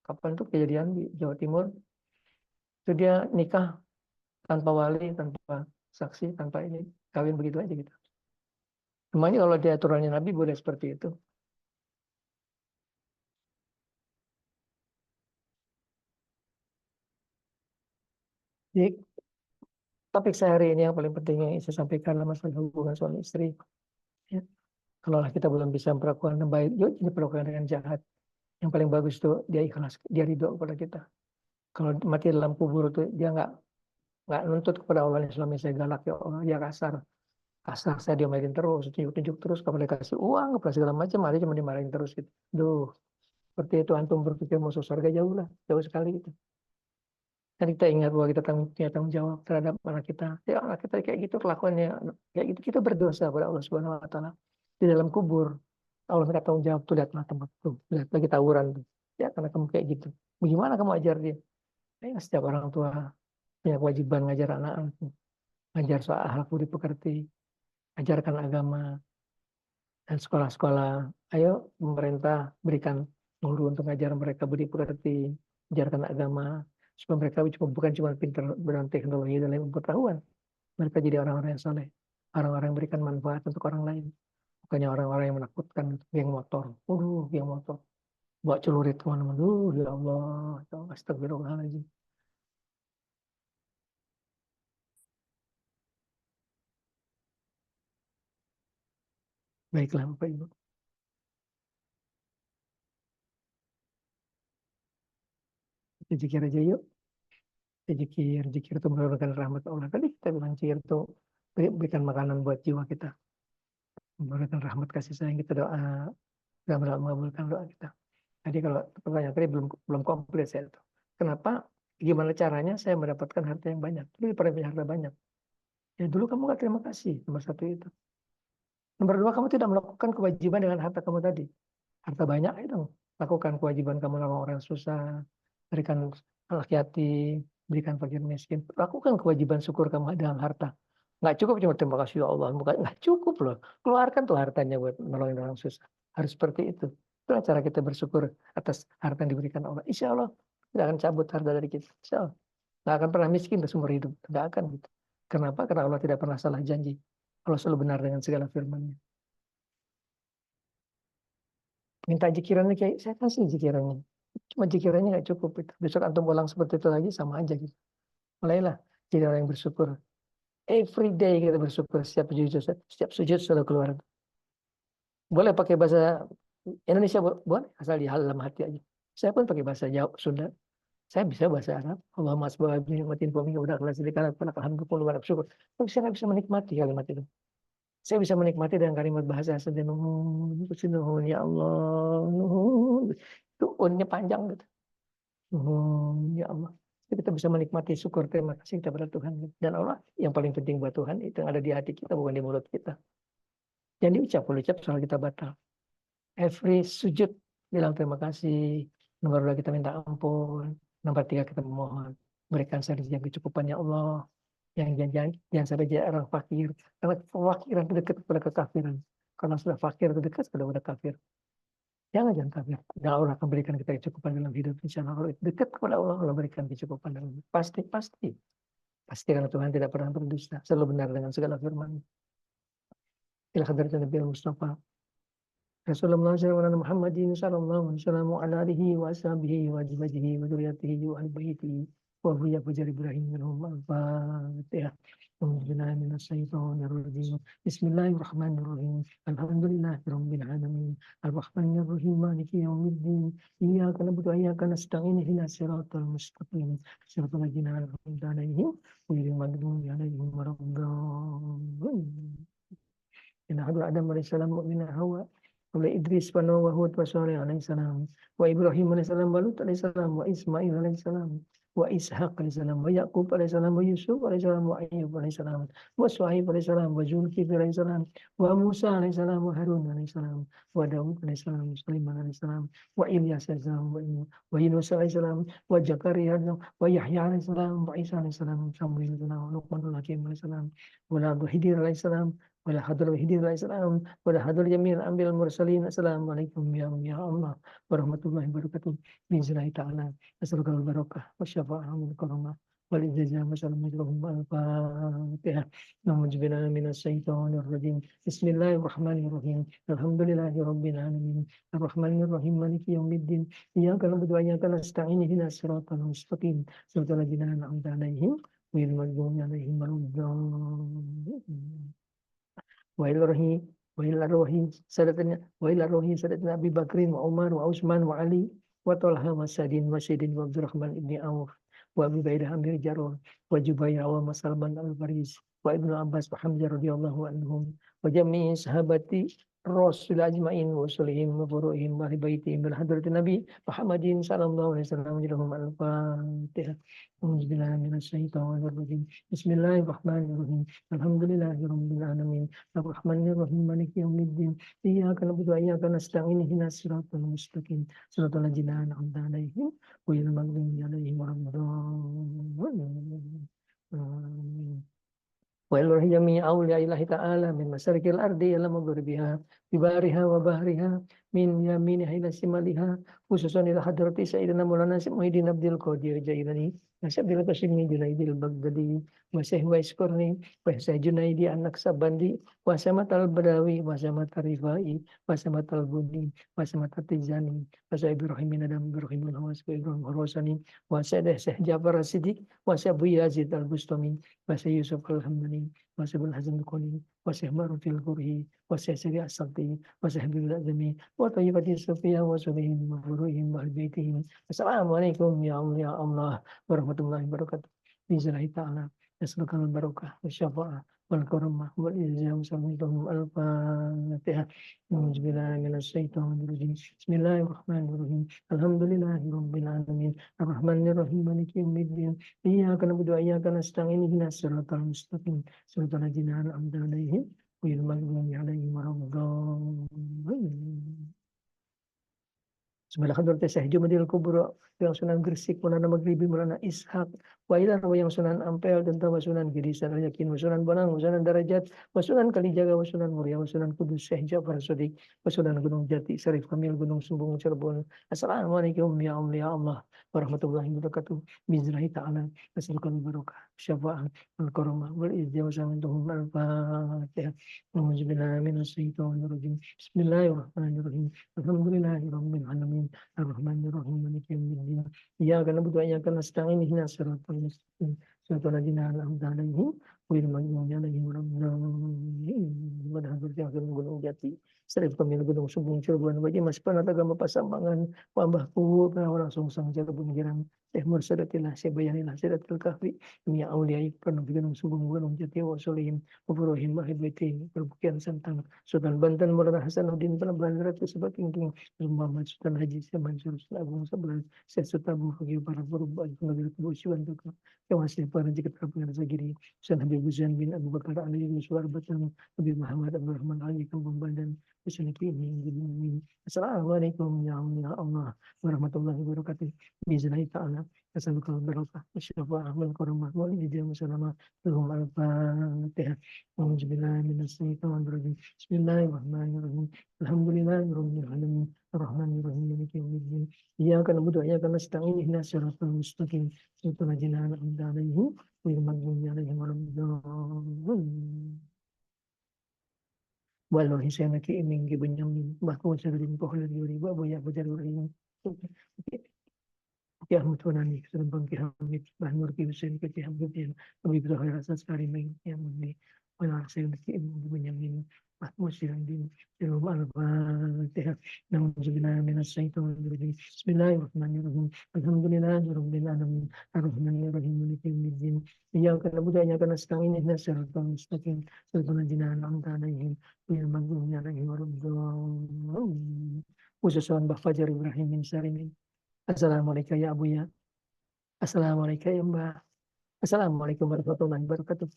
kapan tuh kejadian di Jawa Timur, itu dia nikah tanpa wali, tanpa saksi, tanpa ini, kawin begitu aja gitu. Cuma kalau dia aturannya Nabi boleh seperti itu. Jadi topik saya hari ini yang paling penting yang saya sampaikan adalah masalah hubungan suami istri. Ya. Kalau kita belum bisa memperlakukan dengan baik, yuk diperlakukan dengan jahat. Yang paling bagus itu dia ikhlas, dia ridho kepada kita. Kalau mati dalam kubur itu dia nggak nuntut kepada Allah yang selama ini saya galak ya Allah, dia kasar. Kasar saya diomelin terus, tunjuk-tunjuk terus, kepada kasih uang, kepada segala macam, ada cuma dimarahin terus gitu. Duh, seperti itu antum berpikir masuk surga jauh lah, jauh sekali gitu. Dan kita ingat bahwa kita punya tanggung jawab terhadap anak kita. Ya anak kita kayak gitu kelakuannya, kayak gitu kita berdosa pada Allah Subhanahu Wa Taala. Di dalam kubur, Allah minta tanggung jawab tuh, lihatlah tempat tuh, lihat lagi tawuran tuh. Ya karena kamu kayak gitu. Bagaimana kamu ajar dia? Ya, setiap orang tua punya kewajiban ngajar anak-anak, ngajar soal akhlak budi pekerti, ajarkan agama, dan sekolah-sekolah. Ayo pemerintah berikan guru untuk ngajar mereka budi pekerti, ajarkan agama, supaya mereka bukan cuma pintar dengan teknologi dan lain pengetahuan. Mereka jadi orang-orang yang soleh, orang-orang yang berikan manfaat untuk orang lain. Bukannya orang-orang yang menakutkan, geng motor. Geng motor. Bawa celurit kemana-mana. Ya Allah. Astagfirullahaladzim. Baiklah Bapak Ibu. Kita zikir aja yuk. Kita zikir. Zikir itu menurunkan rahmat Allah. Tadi kita bilang zikir itu berikan makanan buat jiwa kita. Memberikan rahmat kasih sayang kita, doa. Dan mengabulkan doa kita. Jadi kalau pertanyaan tadi belum komplit saya itu. Kenapa? Gimana caranya saya mendapatkan harta yang banyak? Dulu pernah punya harta banyak. Ya dulu kamu nggak terima kasih. Nomor satu itu. Nomor dua, kamu tidak melakukan kewajiban dengan harta kamu tadi. Harta banyak itu. Lakukan kewajiban kamu nolong orang susah. Berikan anak yatim. Berikan fakir miskin. Lakukan kewajiban syukur kamu dengan harta. Nggak cukup cuma terima kasih ya Allah. Nggak cukup loh. Keluarkan tuh hartanya buat nolongin orang susah. Harus seperti itu. Itulah cara kita bersyukur atas harta yang diberikan Allah. Insya Allah tidak akan cabut harta dari kita. Insya Allah. Nggak akan pernah miskin seumur hidup. Nggak akan gitu. Kenapa? Karena Allah tidak pernah salah janji. Allah selalu benar dengan segala firman-Nya. Minta jikirannya kayak saya kasih jikirannya. Cuma jikirannya nggak cukup itu. Besok antum ulang seperti itu lagi sama aja gitu. Mulailah jadi orang yang bersyukur. Every day kita bersyukur, setiap sujud selalu keluar. Boleh pakai bahasa Indonesia, boleh asal di dalam hati aja. Saya pun pakai bahasa Jawa, Sunda. Saya bisa bahasa Arab. Allahumma asbah binikmatin wa minka udah kelas dikala alhamdulillah bersyukur. Tapi saya nggak bisa menikmati kalimat itu. Saya bisa menikmati dengan kalimat bahasa asli Nuhun, ya Allah, Nuhun. Itu unnya panjang gitu. Nuhun, ya Allah. Jadi kita bisa menikmati syukur terima kasih kita pada Tuhan. Dan Allah yang paling penting buat Tuhan itu yang ada di hati kita bukan di mulut kita. Yang diucap soal kita batal. Every sujud bilang terima kasih. Nomor 2 kita minta ampun. Nomor 3 kita memohon. Berikan saya rezeki yang kecukupannya Allah. Yang jangan sampai jadi orang fakir. Karena kefakiran itu dekat kepada kekafiran. Karena sudah fakir itu dekat kepada kafir. Jangan kafir. Dan Allah akan berikan kita kecukupan dalam hidup. Insya Allah kalau itu dekat kepada Allah, Allah berikan kecukupan dalam hidup. Pasti. Pasti karena Tuhan tidak pernah berdusta. Selalu benar dengan segala firman. Ila hadratin Nabi Mustafa. Rasulullah SAW Muhammadin sallallahu alaihi wasallam ala alihi wa ashabihi wa azwajihi wa dzurriyyatihi wa ahli baitihi wa huya fajar Ibrahim minhum al-Fatihah. Bismillahirrahmanirrahim. Alhamdulillahirabbil alamin. Arrahmanirrahim. Maliki yaumiddin. Iyyaka na'budu wa iyyaka nasta'in. Ihdinas siratal mustaqim. Siratal ladzina an'amta 'alaihim ghairil maghdubi 'alaihim waladdallin. Inna Adam alaihissalam mu'mina Hawa oleh Idris wa Nuh wa Hud wa Shalih alaihissalam wa Ibrahim alaihissalam wa Lut alaihissalam wa Ismail alaihissalam wa Ishaq alaihissalam wa Yaqub alaihissalam wa Yusuf alaihissalam wa Ayyub alaihissalam wa Shu'aib alaihissalam wa Zulkifli alaihissalam wa Musa alaihissalam wa Harun alaihissalam wa Daud alaihissalam wa Sulaiman alaihissalam wa Ilyas alaihissalam wa Yunus alaihissalam wa Zakaria wa Yahya alaihissalam wa Isa alaihissalam wa Samuel alaihissalam wa Luqman alaihissalam wa Khidir alaihissalam wala hadrah hidayah salam wala hadrah jamil ambil mursalin. Assalamualaikum ya Allah warahmatullahi wabarakatuh. Bismillah ta'ala asrul barakah wa syafa'ul karamah wal ijazah wassalamualaikum al-fatihah. Na'udzubillahi minas syaitonir rajim. Bismillahirrahmanirrahim. Alhamdulillahi rabbil alamin. Arrahmanir rahim maliki yaumiddin. Iyyaka na'budu wa iyyaka nasta'in. Ihdinas siratal mustaqim. Siratal ladzina an'amta 'alaihim ghairil maghdubi 'alaihim waladdallin. Wa ila rohi sadatna Abi Bakrin wa Umar wa Utsman wa Ali wa Talha wa Sa'din wa Sayyidin wa Abdurrahman ibni Auf wa Abu Baidah Amir Jarrah wa Jubair wa Salman al-Faris wa Ibnu Abbas wa Hamzah radhiyallahu anhum wa jami'i sahabati Rasul ajma'in wa usulihim wa furu'ihim wa ahli baitihim bil hadratin Nabi Muhammadin sallallahu alaihi wasallam. Al-Fatihah. Auzubillahi minasyaitonir rajim. Bismillahirrahmanirrahim. Alhamdulillahirabbil alamin. Arrahmanirrahim. Maliki yaumiddin. Iyyaka na'budu wa iyyaka nasta'in. Ihdinas siratal mustaqim. Siratal ladzina an'amta 'alaihim ghairil maghdubi 'alaihim waladdallin. Wa ilahi jami'i awliya ilahi ta'ala min masyarikil ardi ila maghribiha bibariha wa bahriha min yaminiha ila shimaliha khususan ila hadrati sayyidina Maulana Muhyiddin Abdul Qadir Jailani Nasabil Qasimi Junaidil Baghdadi wa Syekh Waisqurni wa Syekh Junaidi An-Naqsabandi wa Samat al-Badawi wa Samat al-Rifai wa Samat al-Buni wa Samat al-Tijani wa Syekh Ibrahim bin Adam Ibrahim al-Hawas wa Ibrahim al-Rosani wa Syekh Jafar as-Siddiq wa Syekh Abu Yazid al-Bustami wa Syekh Yusuf al-Hamdani wa Syekh Al-Hazm al-Quni wa Syekh Marufil Qurhi wa Syekh Syekh as-Salti wa Syekh Bil Azmi wa Tayyibati Sufiyah wa Subihim wa Furuhim wa Al-Baitihim. Assalamualaikum ya Allah warahmatullahi wabarakatuh. Bismillah ta'ala asrul barakah wa syafa'ah wal karamah wal izah wassalamualaikum al-Fatihah. Auzubillahi minasyaitonir rajim. Bismillahirrahmanirrahim. Alhamdulillahirabbil alamin. Arrahmanirrahim. Maliki yaumiddin. Iyyaka na'budu wa iyyaka nasta'in. Ihdinas siratal mustaqim. Siratal ladzina an'amta 'alaihim ghairil maghdubi 'alaihim waladdallin. Bismillah hadrati Syekh Jumadil Kubro yang Sunan Gresik Maulana Maghribi Maulana Ishaq wa ilan wa yang Sunan Ampel dan wa Sunan Girisan wa Yakin wa Sunan Bonang wa Sunan Darajat wa Sunan Kalijaga wa Sunan Muria wa Sunan Kudus Syekh Ja'far Sodik wa Sunan Gunung Jati Syarif Kamil Gunung Sumbung Cirebon. Assalamualaikum ya Allah warahmatullahi wabarakatuh. Bismillahi ta'ala as'aluka al-barakah syafa'ah al-karamah wal ijazah wa samantuhum al-fatihah. A'udzubillahi minasyaitonir rajim. Bismillahirrahmanirrahim. Alhamdulillahirabbil alamin arrahmanirrahim maliki yaumiddin iyyaka na'budu wa iyyaka nasta'in ihdinas siratal mustaqim siratal ladzina an'amta 'alaihim ghairil maghdubi 'alaihim waladdallin. Pada hadir Gunung Jati Sarif Kamil Gunung Sumbung Cirebon bagi Mas Panatagama Pasambangan Wambahku Orang Sungsang Cirebon Girang Syekh Mursadatillah Syekh Bayanilah Syaratul Kahfi Dunia Auliai Pernah Gunung Sumbung Gunung Jati wa Solihim Wafurohim Mahidwiti Perbukian Santang Sultan Banten Maulana Hasanuddin Penabahan Ratu Sebab Tingking Muhammad Sultan Haji Syekh Mansur Sultan Agung Sebelah Syekh Sultan Bukagi para Berubah Pengajar Kebusiwan Tukang yang masih para jika terpengar segiri Sultan Habib Hussein bin Abu Bakar Ali Yusuf Batang Habib Muhammad Abdul Rahman Ali Kampung Bandan Amin. Assalamualaikum ya Allah warahmatullahi wabarakatuh. Bismillah ta'ala as'alukal barakah wasyafa'ah wal karamah wal ijazah wasalamah lahum al-fatihah. A'udzubillahi minasyaitonir rajim. Bismillahirrahmanirrahim. Alhamdulillahirabbil alamin arrahmanirrahim maliki yaumiddin iyyaka na'budu wa iyyaka nasta'in ihdinas siratal mustaqim siratal ladzina an'amta 'alaihim ghairil maghdubi 'alaihim waladdallin. Wallahi saya nak iming Benyamin bahkan saya rin ko halal yuri ba boya bajar rin ya mutunani sedang bangki hamid bahmur ki Hussein ke hamid yang lebih berharga rasa sekali main yang ini wala saya nak iming Benyamin bahkan saya rin dalam al-Fatihah na'udzubillahi minasyaitonir rajim bismillahirrahmanirrahim alhamdulillahirabbil alamin arrahmanirrahim maliki yaumiddin iyyaka na'budu wa iyyaka nasta'in ihdinas siratal mustaqim siratal ladzina an'amta 'alaihim ghairil maghdubi 'alaihim waladdallin. Khususan Mbah Fajar Ibrahim bin Salimin. Assalamualaikum ya Abuya. Assalamualaikum ya Mbak. Assalamualaikum warahmatullahi wabarakatuh.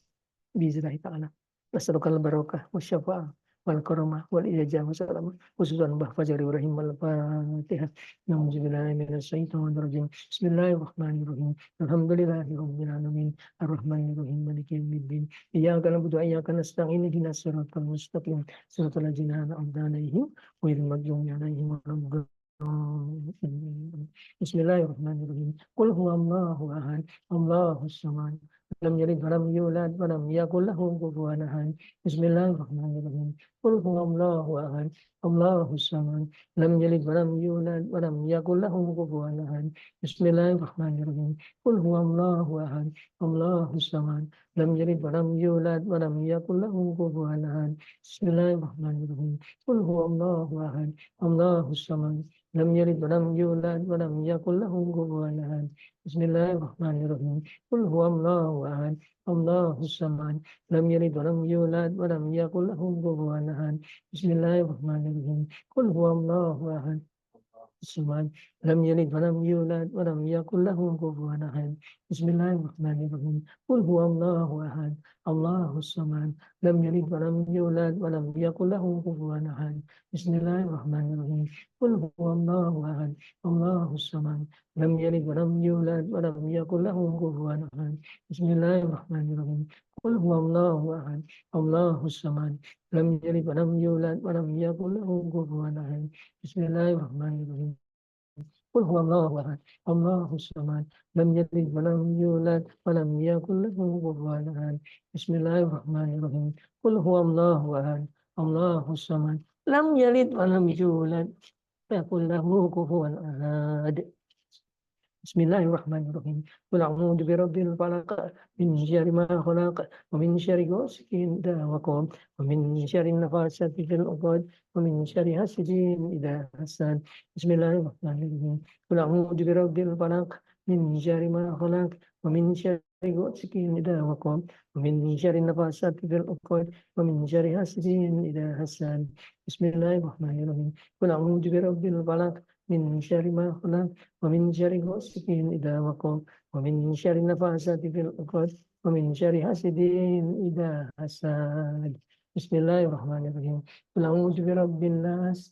Bismillah ta'ala. Nasrukal barakah wa syafa'ah wal karamah wal ijazah wa salamah. Khususan Mbah Fajar Ibrahim al-Fatihah. Na'udzubillahi minasyaitonir rajim. Bismillahirrahmanirrahim. Alhamdulillahirabbil alamin arrahmanirrahim maliki yaumiddin iyyaka na'budu wa iyyaka nasta'in ihdinas siratal mustaqim siratal ladzina an'amta 'alaihim ghairil maghdubi 'alaihim waladdallin. Bismillahirrahmanirrahim. Qul huwallahu ahad, Allahus samad. Lam yalid wa lam yulad wa lam yakul lahu kufuwan ahad. Bismillahirrahmanirrahim. Qul huwallahu ahad, Allahus samad. Lam yalid wa lam yulad wa lam yakul lahu kufuwan ahad. Bismillahirrahmanirrahim. Qul huwallahu ahad, Allahus samad. Lam yalid wa lam yulad wa lam yakul lahu kufuwan ahad. Bismillahirrahmanirrahim. Qul huwallahu ahad, Allahus samad. Lam yalid wa lam yulad wa lam yakul lahu kufuwan ahad. Bismillahirrahmanirrahim. Qul huwallahu ahad, Allahus samad. Lam yalid wa lam yulad wa lam yakul lahu kufuwan ahad. Bismillahirrahmanirrahim. Qul huwallahu ahad, samad. Lam yalid wa lam yulad wa lam yakul lahu kufuwan ahad. Bismillahirrahmanirrahim. Qul huwallahu ahad, Allahus samad. Lam yalid wa lam yulad wa lam yakul lahu kufuwan ahad. Bismillahirrahmanirrahim. Qul huwallahu ahad, Allahus samad. Lam yalid wa lam yulad wa lam yakul lahu kufuwan ahad. Bismillahirrahmanirrahim. Qul huwallahu ahad, Allahus samad. Lam yalid wa lam yulad wa lam yakul lahu kufuwan ahad. Bismillahirrahmanirrahim. Qul huwallahu ahad, Allahus samad. Lam yalid wa lam yulad wa lam yakul lahu kufuwan ahad. Bismillahirrahmanirrahim. Qul huwallahu ahad, Allahus samad. Lam yalid wa lam yulad wa yakul lahu kufuwan ahad. Bismillahirrahmanirrahim. Qul a'udzu birabbil falaq min syarri ma khalaq wa min syarri ghasiqin idza waqab wa min syarri nafasati fil 'uqad wa min syarri hasidin idza hasad. Bismillahirrahmanirrahim. Qul a'udzu birabbil falaq min syarri ma khalaq wa min syarri ghasiqin idza waqab wa min syarri nafasati fil 'uqad wa min syarri hasidin idza hasad. Bismillahirrahmanirrahim. Qul a'udzu birabbil falaq min syarri ma khalaq wa min syarri ghasiqin idza waqab wa min syarri nafasati fil 'uqad wa min syarri hasidin idza hasad. Bismillahirrahmanirrahim. Qul a'udzu birabbin nas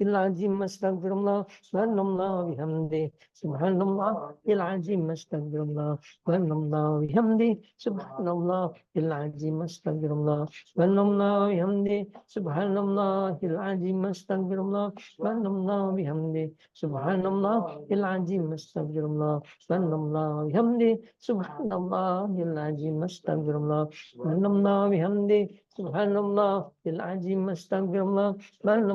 العظيم استغفر الله سبحان الله وبحمده سبحان الله العظيم استغفر الله سبحان الله وبحمده سبحان الله العظيم استغفر الله سبحان الله وبحمده سبحان الله العظيم استغفر الله سبحان الله وبحمده سبحان الله العظيم استغفر الله سبحان الله وبحمده سبحان الله العظيم استغفر الله سبحان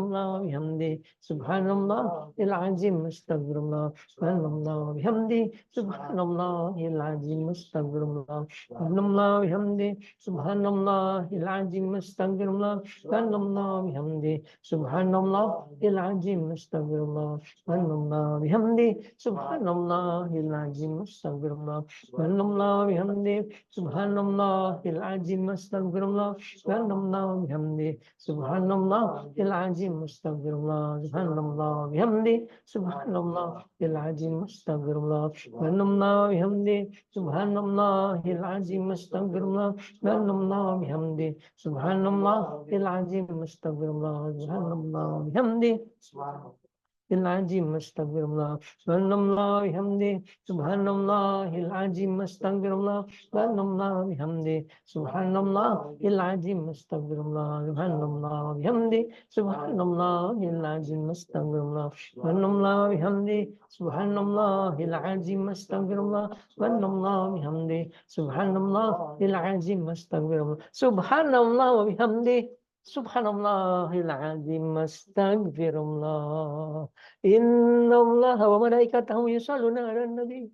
الله وبحمده سبحان الله العظيم استغفر الله سبحان الله وبحمده سبحان الله العظيم استغفر الله سبحان الله وبحمده سبحان الله العظيم استغفر الله سبحان الله وبحمده سبحان الله العظيم استغفر الله سبحان الله وبحمده سبحان الله العظيم استغفر الله سبحان الله وبحمده سبحان الله العظيم استغفر الله سبحان الله وبحمده سبحان الله العظيم استغفر الله سبحان الله وبحمده سبحان الله العظيم استغفر الله سبحان الله وبحمده سبحان الله العظيم استغفر الله سبحان الله وبحمده سبحان الله العظيم استغفر الله سبحان الله وبحمده سبحان الله العظيم استغفر الله سبحان الله وبحمده العظيم استغفر الله سبحان الله وبحمده سبحان الله العظيم استغفر الله سبحان الله وبحمده سبحان الله العظيم استغفر الله سبحان الله وبحمده سبحان الله العظيم استغفر الله سبحان الله وبحمده سبحان الله العظيم استغفر الله سبحان الله وبحمده سبحان الله العظيم استغفر الله سبحان الله وبحمده سبحان الله العظيم استغفر الله إن الله وملائكته يصلون على النبي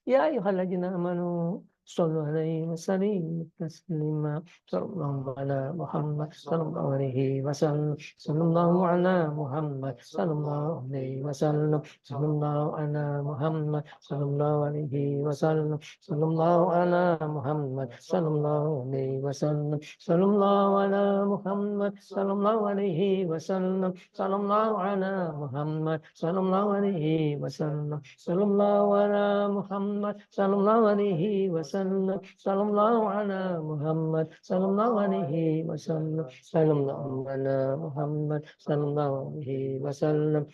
يا أيها الذين آمنوا صلوا عليه وسلموا تسليما صلى الله على محمد صلى الله عليه وسلم صلى الله على محمد صلى الله عليه وسلم صلى الله على محمد صلى الله عليه وسلم صلى الله على محمد صلى الله عليه وسلم صلى الله على محمد صلى الله عليه وسلم صلى الله على محمد صلى الله عليه وسلم صلى الله على محمد صلى الله عليه وسلم صلى الله على محمد صلى الله عليه وسلم صلى الله على محمد صلى الله عليه وسلم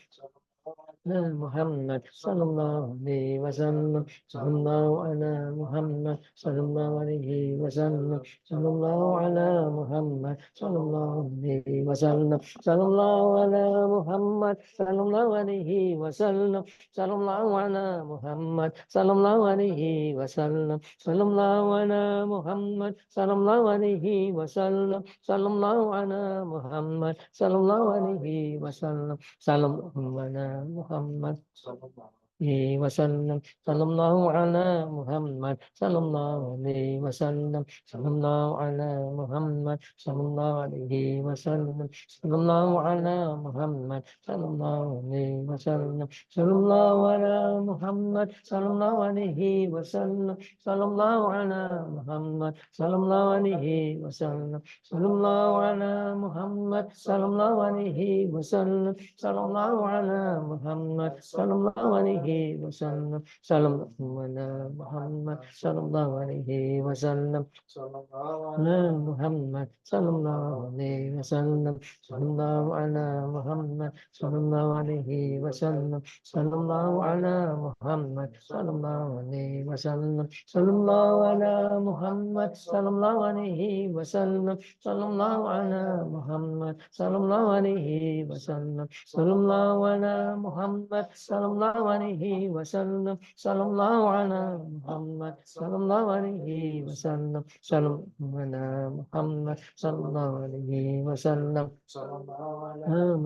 محمد صلى الله عليه وسلم صلى الله على محمد صلى الله عليه وسلم صلى الله على محمد صلى الله عليه وسلم صلى الله على محمد صلى الله عليه وسلم صلى الله على محمد صلى الله عليه وسلم صلى الله على محمد صلى الله عليه وسلم صلى الله على محمد صلى الله عليه وسلم صلى الله على محمد وسلم صلى الله على محمد صلى الله عليه وسلم صلى الله على محمد صلى الله عليه وسلم صلى الله على محمد صلى الله عليه وسلم صلى الله على محمد صلى الله عليه وسلم صلى الله على محمد صلى الله عليه وسلم صلى الله على محمد صلى الله عليه وسلم صلى الله على محمد صلى الله عليه وسلم صلى الله على محمد صلى الله عليه وسلم على محمد صلى الله عليه وسلم صلى الله على محمد صلى الله عليه وسلم صلى الله على محمد صلى الله عليه وسلم صلى الله على محمد صلى الله عليه وسلم صلى الله على محمد صلى الله عليه وسلم صلى الله على محمد صلى الله عليه وسلم صلى الله على محمد صلى الله عليه وسلم صلى الله على محمد صلى الله عليه وسلم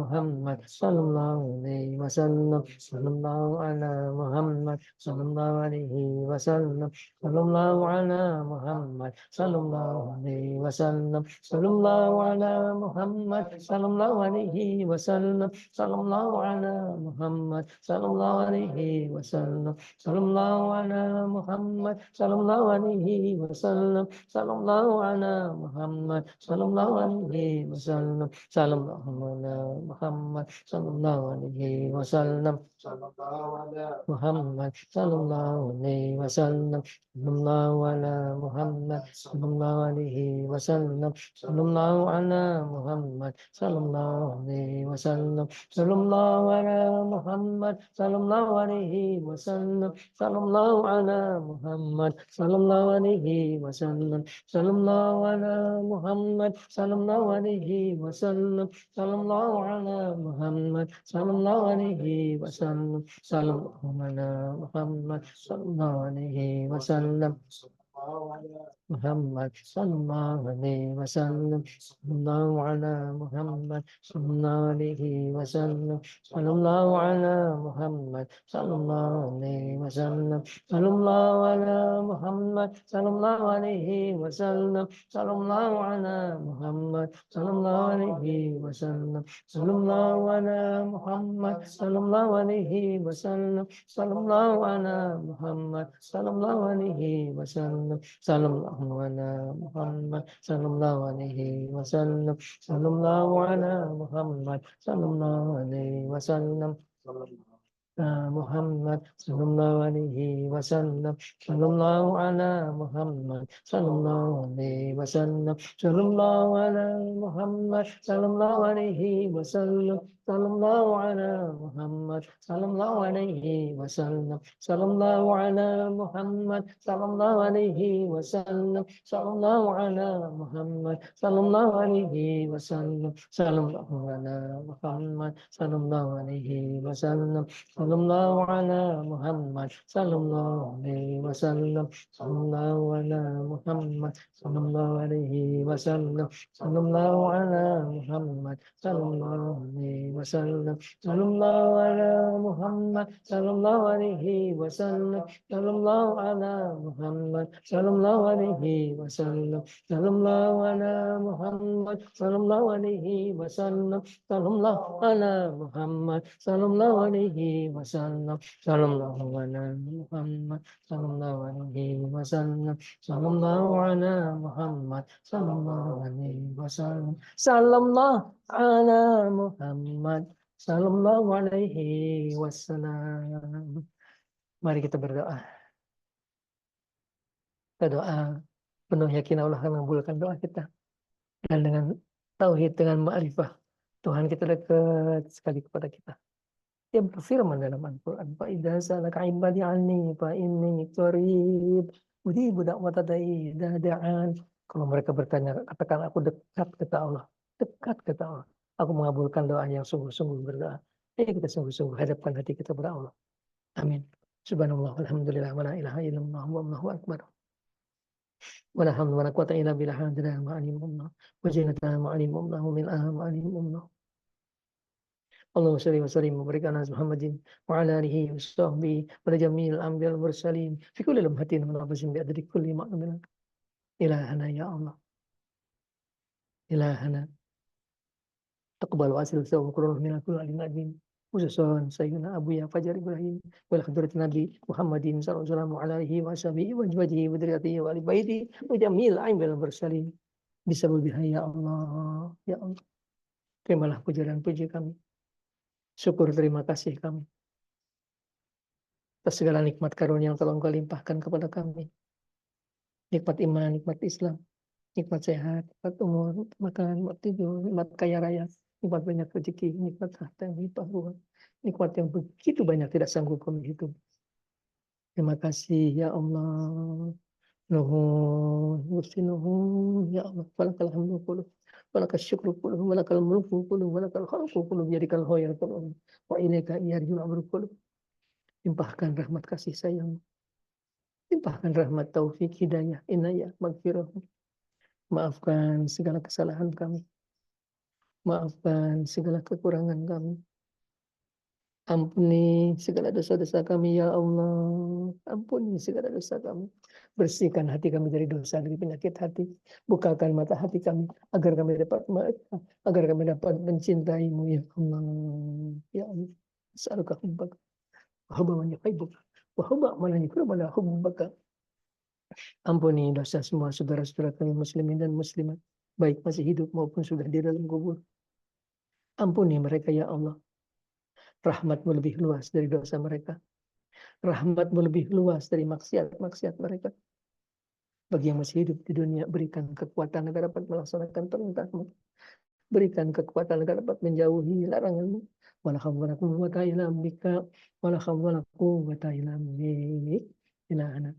محمد صلى الله عليه وسلم صلى الله على محمد صلى الله عليه وسلم صلى الله على محمد صلى الله عليه وسلم صلى الله على محمد صلى الله عليه وسلم صلى الله على محمد صلى الله عليه alaihi wasallam. Sallallahu ala Muhammad, sallallahu alaihi wasallam. Sallallahu ala Muhammad, sallallahu alaihi wasallam. Sallallahu ala Muhammad, sallallahu alaihi wasallam. Muhammad sallallahu alaihi wasallam. Sallallahu ala Muhammad sallallahu alaihi wasallam. Sallallahu ala Muhammad sallallahu alaihi wasallam. Sallallahu ala Muhammad sallallahu alaihi wasallam. Sallallahu ala Muhammad sallallahu alaihi wasallam. Sallallahu ala Muhammad sallallahu alaihi wasallam. Sallallahu ala Muhammad sallallahu alaihi wasallam. Sallallahu ala Muhammad sallallahu alaihi wasallam. Muhammad sallallahu alaihi wasallam. Sallallahu ala Muhammad sallallahu alaihi wasallam. Sallallahu ala Muhammad sallallahu alaihi wasallam. Sallallahu ala Muhammad sallallahu alaihi wasallam. Sallallahu ala Muhammad sallallahu alaihi wasallam. Sallallahu ala Muhammad sallallahu alaihi wasallam. Sallallahu ala Muhammad sallallahu alaihi wasallam. Sallallahu ala Muhammad sallallahu alaihi wasallam. Sallallahu ala Muhammad sallallahu alaihi wasallam. Muhammad sallallahu alaihi wasallam. Sallallahu ala Muhammad sallallahu alaihi wasallam. Sallallahu ala Muhammad sallallahu alaihi wasallam. Sallallahu ala Muhammad sallallahu alaihi wasallam. Sallallahu ala Muhammad sallallahu alaihi wasallam. Sallallahu ala Muhammad sallallahu alaihi wasallam. Sallallahu ala Muhammad sallallahu alaihi wasallam. Sallallahu ala Muhammad sallallahu alaihi wasallam. Sallallahu ala Muhammad sallallahu alaihi wasallam. Sallallahu ala Muhammad sallallahu alaihi wasallam. Sallallahu ala Muhammad sallallahu alaihi wasallam. Sallallahu ala Muhammad sallallahu alaihi wasallam. Sallallahu ala Muhammad sallallahu alaihi wasallam. Sallallahu ala Muhammad sallallahu alaihi wasallam. Sallallahu ala Muhammad sallallahu alaihi wasallam. Sallallahu ala Muhammad sallallahu alaihi wasallam. Sallallahu ala Muhammad sallallahu alaihi wasallam. Mari kita berdoa. Kita doa penuh yakin Allah akan mengabulkan doa kita. Dan dengan tauhid, dengan ma'rifah, Tuhan kita dekat sekali kepada kita. Dia berfirman dalam Al-Quran, فَإِذَا سَأَلَكَ عِبَادِي عَنِّي فَإِنِّي قَرِيبٌ أُجِيبُ دَعْوَةَ الدَّاعِ إِذَا دَعَانِ. Kalau mereka bertanya, katakan aku dekat, kata Allah. Dekat, kata Allah. Aku mengabulkan doa yang sungguh-sungguh berdoa. Ayo kita sungguh-sungguh hadapkan hati kita kepada Allah. Amin. Subhanallah, alhamdulillah, wa la ilaha illallah, wallahu akbar. Wa la hamdu wa la quwwata illa billah, hadana ma'alimullah, wa jinatana ma'alimullah, wa mil'aha ma'alimullah. Allahumma shalli wa sallim wa barik ala Muhammadin wa ala alihi wa sahbihi wa jami'il anbiya'i wal mursalin fi kulli lamhatin wa nafasin bi adri kulli ma'lumin. Ilahana ya Allah. Ilahana. Taqabbal wa asil sawab qurun min kulli alim ajin. Khususan Sayyidina Abu Ya Fajar Ibrahim wal hadratin Nabi Muhammadin sallallahu alaihi wa sahbihi wa wajhihi wa dzurriyyatihi wa ali baiti wa jami'il anbiya'i wal mursalin. Bisababihha ya Allah. Ya Allah. Terimalah puja dan puji kami. Syukur terima kasih kami atas segala nikmat karunia yang telah Engkau limpahkan kepada kami. Nikmat iman, nikmat Islam, nikmat sehat, nikmat umur, nikmat makan, nikmat tidur, nikmat kaya raya, nikmat banyak rezeki, nikmat harta yang limpah ruah, nikmat yang begitu banyak tidak sanggup kami hitung. Terima kasih ya Allah. Nuhun, Gusti nuhun, ya Allah. Walakal hamdu kulluh, walakal syukru kulluh, walakal mulku kulluh, walakal khalqu kulluh, biyadikal khairu kulluh, wa ilaika yarji'ul amru kulluh. Limpahkan rahmat kasih sayang, limpahkan rahmat taufik, hidayah, inayah, maghfirah. Maafkan segala kesalahan kami, maafkan segala kekurangan kami. Ampuni segala dosa-dosa kami ya Allah. Ampuni segala dosa kami. Bersihkan hati kami dari dosa, dari penyakit hati. Bukakan mata hati kami agar kami dapat mencintai-Mu ya Allah. Ya Allah. As'aluka hubbak wa hubba man yuhibbuka wa hubba man la yuhibbu la hubbaka. Ampuni dosa semua saudara-saudara kami muslimin dan muslimat, baik masih hidup maupun sudah di dalam kubur. Ampuni mereka ya Allah. Rahmat-Mu lebih luas dari dosa mereka. Rahmat-Mu lebih luas dari maksiat-maksiat mereka. Bagi yang masih hidup di dunia, berikan kekuatan agar dapat melaksanakan perintah-Mu. Berikan kekuatan agar dapat menjauhi larangan-Mu. Wala hawla wala quwwata illa bika. Wala hawla wala quwwata illa bik. Ilahana.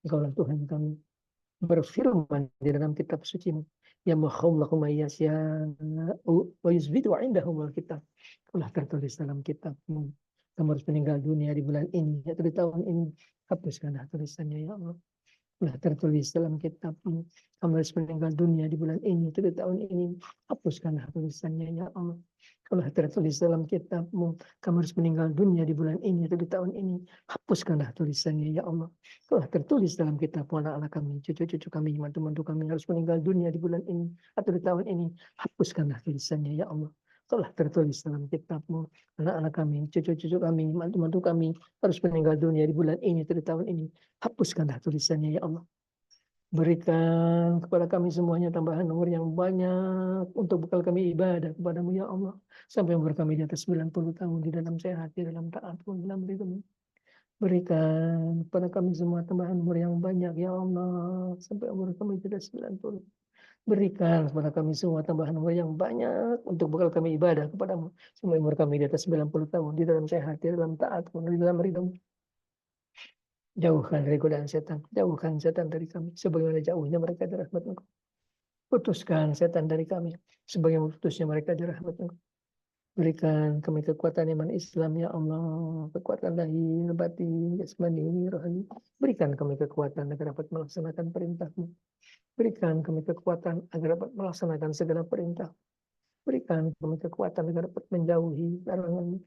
Engkaulah Tuhan kami. Berfirman di dalam kitab suci-Mu, ya muhallahu may yasha'u wa yuzbitu 'indahumul kitab. Telah tertulis dalam kitab-Mu, kamu harus meninggal dunia di bulan ini atau di tahun ini. Hapuskanlah tulisannya ya Allah. Telah tertulis dalam kitab-Mu, kamu harus meninggal dunia di bulan ini atau di tahun ini. Hapuskanlah tulisannya ya Allah. Telah tertulis dalam kitab-Mu, kamu harus meninggal dunia di bulan ini atau di tahun ini. Hapuskanlah tulisannya ya Allah. Telah tertulis dalam kitab anak-anak kami, cucu-cucu kami, mantu-mantu kami harus meninggal dunia di bulan ini atau di tahun ini. Hapuskanlah tulisannya ya Allah. Telah tertulis dalam kitab-Mu, anak-anak kami, cucu-cucu kami, mantu-mantu kami harus meninggal dunia di bulan ini atau di tahun ini. Hapuskanlah tulisannya ya Allah. Berikan kepada kami semuanya tambahan umur yang banyak untuk bekal kami ibadah kepada-Mu ya Allah. Sampai umur kami di atas 90 tahun di dalam sehat, di dalam taat, di dalam ridho-Mu. Berikan kepada kami semua tambahan umur yang banyak ya Allah. Sampai umur kami di atas 90. Berikan kepada kami semua tambahan umur yang banyak untuk bekal kami ibadah kepada-Mu. Sampai umur kami di atas 90 tahun di dalam sehat, di dalam taat, di dalam ridho-Mu. Jauhkan dari godaan setan, jauhkan setan dari kami, sebagaimana jauhnya mereka dari rahmat Engkau. Putuskan setan dari kami, sebagaimana putusnya mereka dari rahmat Engkau. Berikan kami kekuatan iman Islam ya Allah, kekuatan lahir, batin, jasmani, rohani. Berikan kami kekuatan agar dapat melaksanakan perintah-Mu. Berikan kami kekuatan agar dapat melaksanakan segala perintah. Berikan kami kekuatan agar dapat menjauhi larangan-Mu.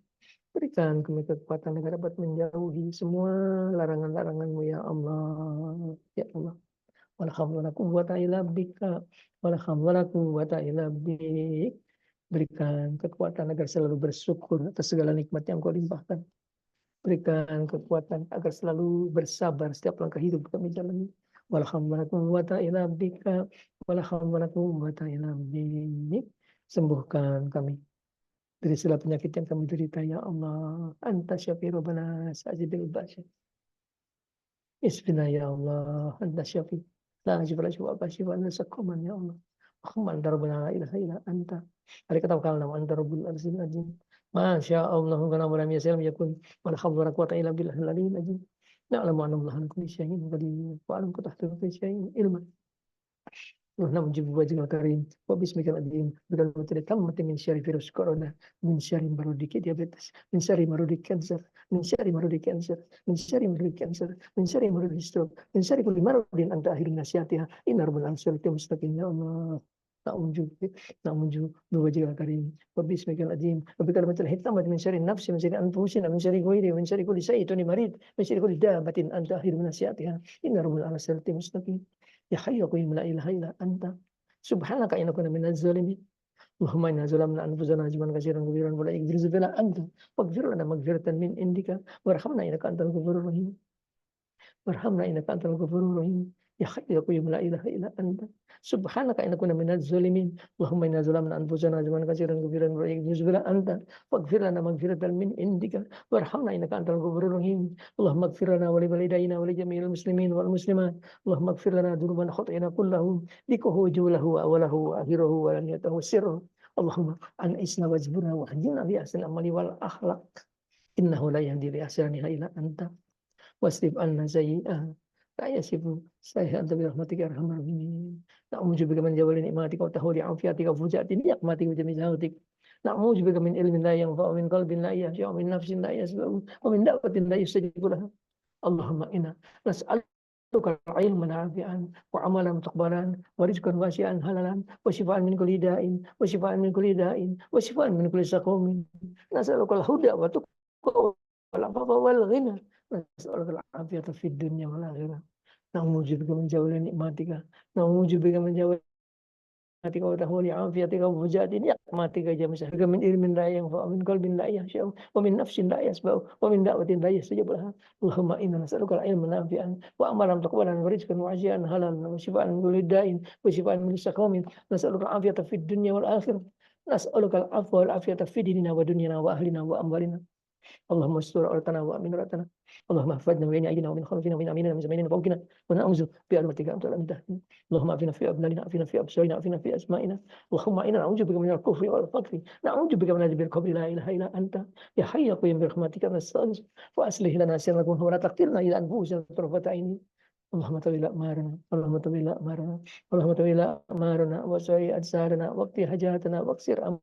Berikan kami kekuatan agar dapat menjauhi semua larangan-larangan-Mu ya Allah. Ya Allah. Wala haula wala quwwata illa bika. Wala haula wala quwwata illa bik. Berikan kekuatan agar selalu bersyukur atas segala nikmat yang Kau limpahkan. Berikan kekuatan agar selalu bersabar setiap langkah hidup kami jalani. Wala haula wala quwwata illa bika. Wala haula wala quwwata illa bik. Sembuhkan kami dari segala penyakit yang kami derita ya Allah. Anta syafi rabbana sajibil basyar. Isbina ya Allah. Anta syafi. La jibra syuwa basyifa anta sakuman ya Allah. Muhammad rabbana la ilaha illa anta. Hari kata kalau nama anta rabbul arzil azim. Masya Allah kana walam yasalam yakun wala hawla wala quwwata illa billahil aliyyil azim. Na'lamu anna Allah ala kulli syai'in qadir wa alam tahta kulli syai'in ilman. ونعوذ بوجهك الكريم وباسمك العظيم بكلمة التامة من شر فيروس كورونا من شر مرض diabetes من شر مرض كانسر من شر مرض كانسر من شر مرض كانسر من شر مرض stroke من شر كل مرض أنت آخر نصيحتها إن رب العالمين مستقيم يا الله نعوذ بوجهك الكريم وباسمك العظيم وبكلمة الحكمة من شر النفس من شر أنفسنا من شر غيره من شر كل شيطان مريض من شر كل دابة أنت آخر نصيحتها إن رب العالمين مستقيم Ya hayyu qayyum la ilaha illa anta subhanaka inna kunna minaz zalimin. Allahumma inna zalamna anfusana zulman katsiran kabiran wa la yaghfiru dzunuba illa anta faghfir lana maghfiratan min indika warhamna innaka antal ghafurur rahim. Warhamna innaka antal ghafurur rahim. Ya hayyu qayyum la ilaha illa anta subhanaka inna kunna minaz zalimin. Allahumma inna zalamna anfusana zulman katsiran kabiran wa la yaghfiru dzunuba illa anta faghfir lana maghfiratan min indika warhamna innaka antal ghafurur rahim. Allahumma ighfir lana wa li walidayna wa li jami'il muslimin wal muslimat. Allahumma ighfir lana dzunubana khata'ina kullahum dikuhu julahu wa awalahu wa akhirahu wa laniyatahu sirruhu. Allahumma an'isna wajburna wa hadina bi ahsan amali wal akhlaq. Innahu la yahdi li ahsaniha illa anta. Wasrif anna sayyi'ah la yasifu sayyi'an bi rahmatika ya arhamar rahimin. Na'udzu bika min jawali ni'matika wa tahuli afiyatika wa fujati ni'matika wa jami'i zautik. Na'udzu bika min ilmin la yanfa'u min qalbin la yahsha min nafsin la yasba'u wa min da'watin la yustajabu laha. Allahumma inna nas'aluka ilman nafi'an wa amalan mutaqabbalan wa rizqan wasi'an halalan wa shifaan min kulli da'in wa shifaan min kulli da'in wa shifaan min kulli saqamin. Nas'aluka al-huda wa tuqa wal 'afafa wal ghina. Nas'aluka al-'afiyata fid dunya wal akhirah. Na'udzu bika min jawali ni'matika. Na'udzu bika min jawali rahmatika wa tahwali afiyatika wa fujatin nikmatika jamsah min ilmin la yanfa min qalbin la yahsha wa min nafsin la yasba'u wa min da'watin la yastajab laha Allahumma inna nas'aluka ilman nafi'an wa amalan taqabbalan wa rizqan wasi'an halalan wa shifaan min kulli da'in wa shifaan min saqamin nas'aluka afiyata fid dunya wal akhirah nas'aluka al-afwa wal afiyata fid dinina wa dunyana wa ahlina wa amwalina اللهم استر عورتنا وامن روعتنا اللهم احفظنا من بين ايدينا ومن خلفنا ومن يميننا ومن شمالنا وفوقنا ونعوذ بعظمتك ان تغلب تحتنا اللهم اعفنا في ابداننا اعفنا في ابصارنا اعفنا في اسمائنا اللهم انا نعوذ بك من الكفر والفقر نعوذ بك من عذاب القبر لا اله الا انت يا حي يا قيوم برحمتك نستغيث واصلح لنا شرنا ولا تقتلنا الى انفسنا طرفة عين اللهم تولى أمارنا اللهم تولى أمارنا اللهم تولى أمارنا وسعي أجسارنا واقضي حاجاتنا واكسر أمالنا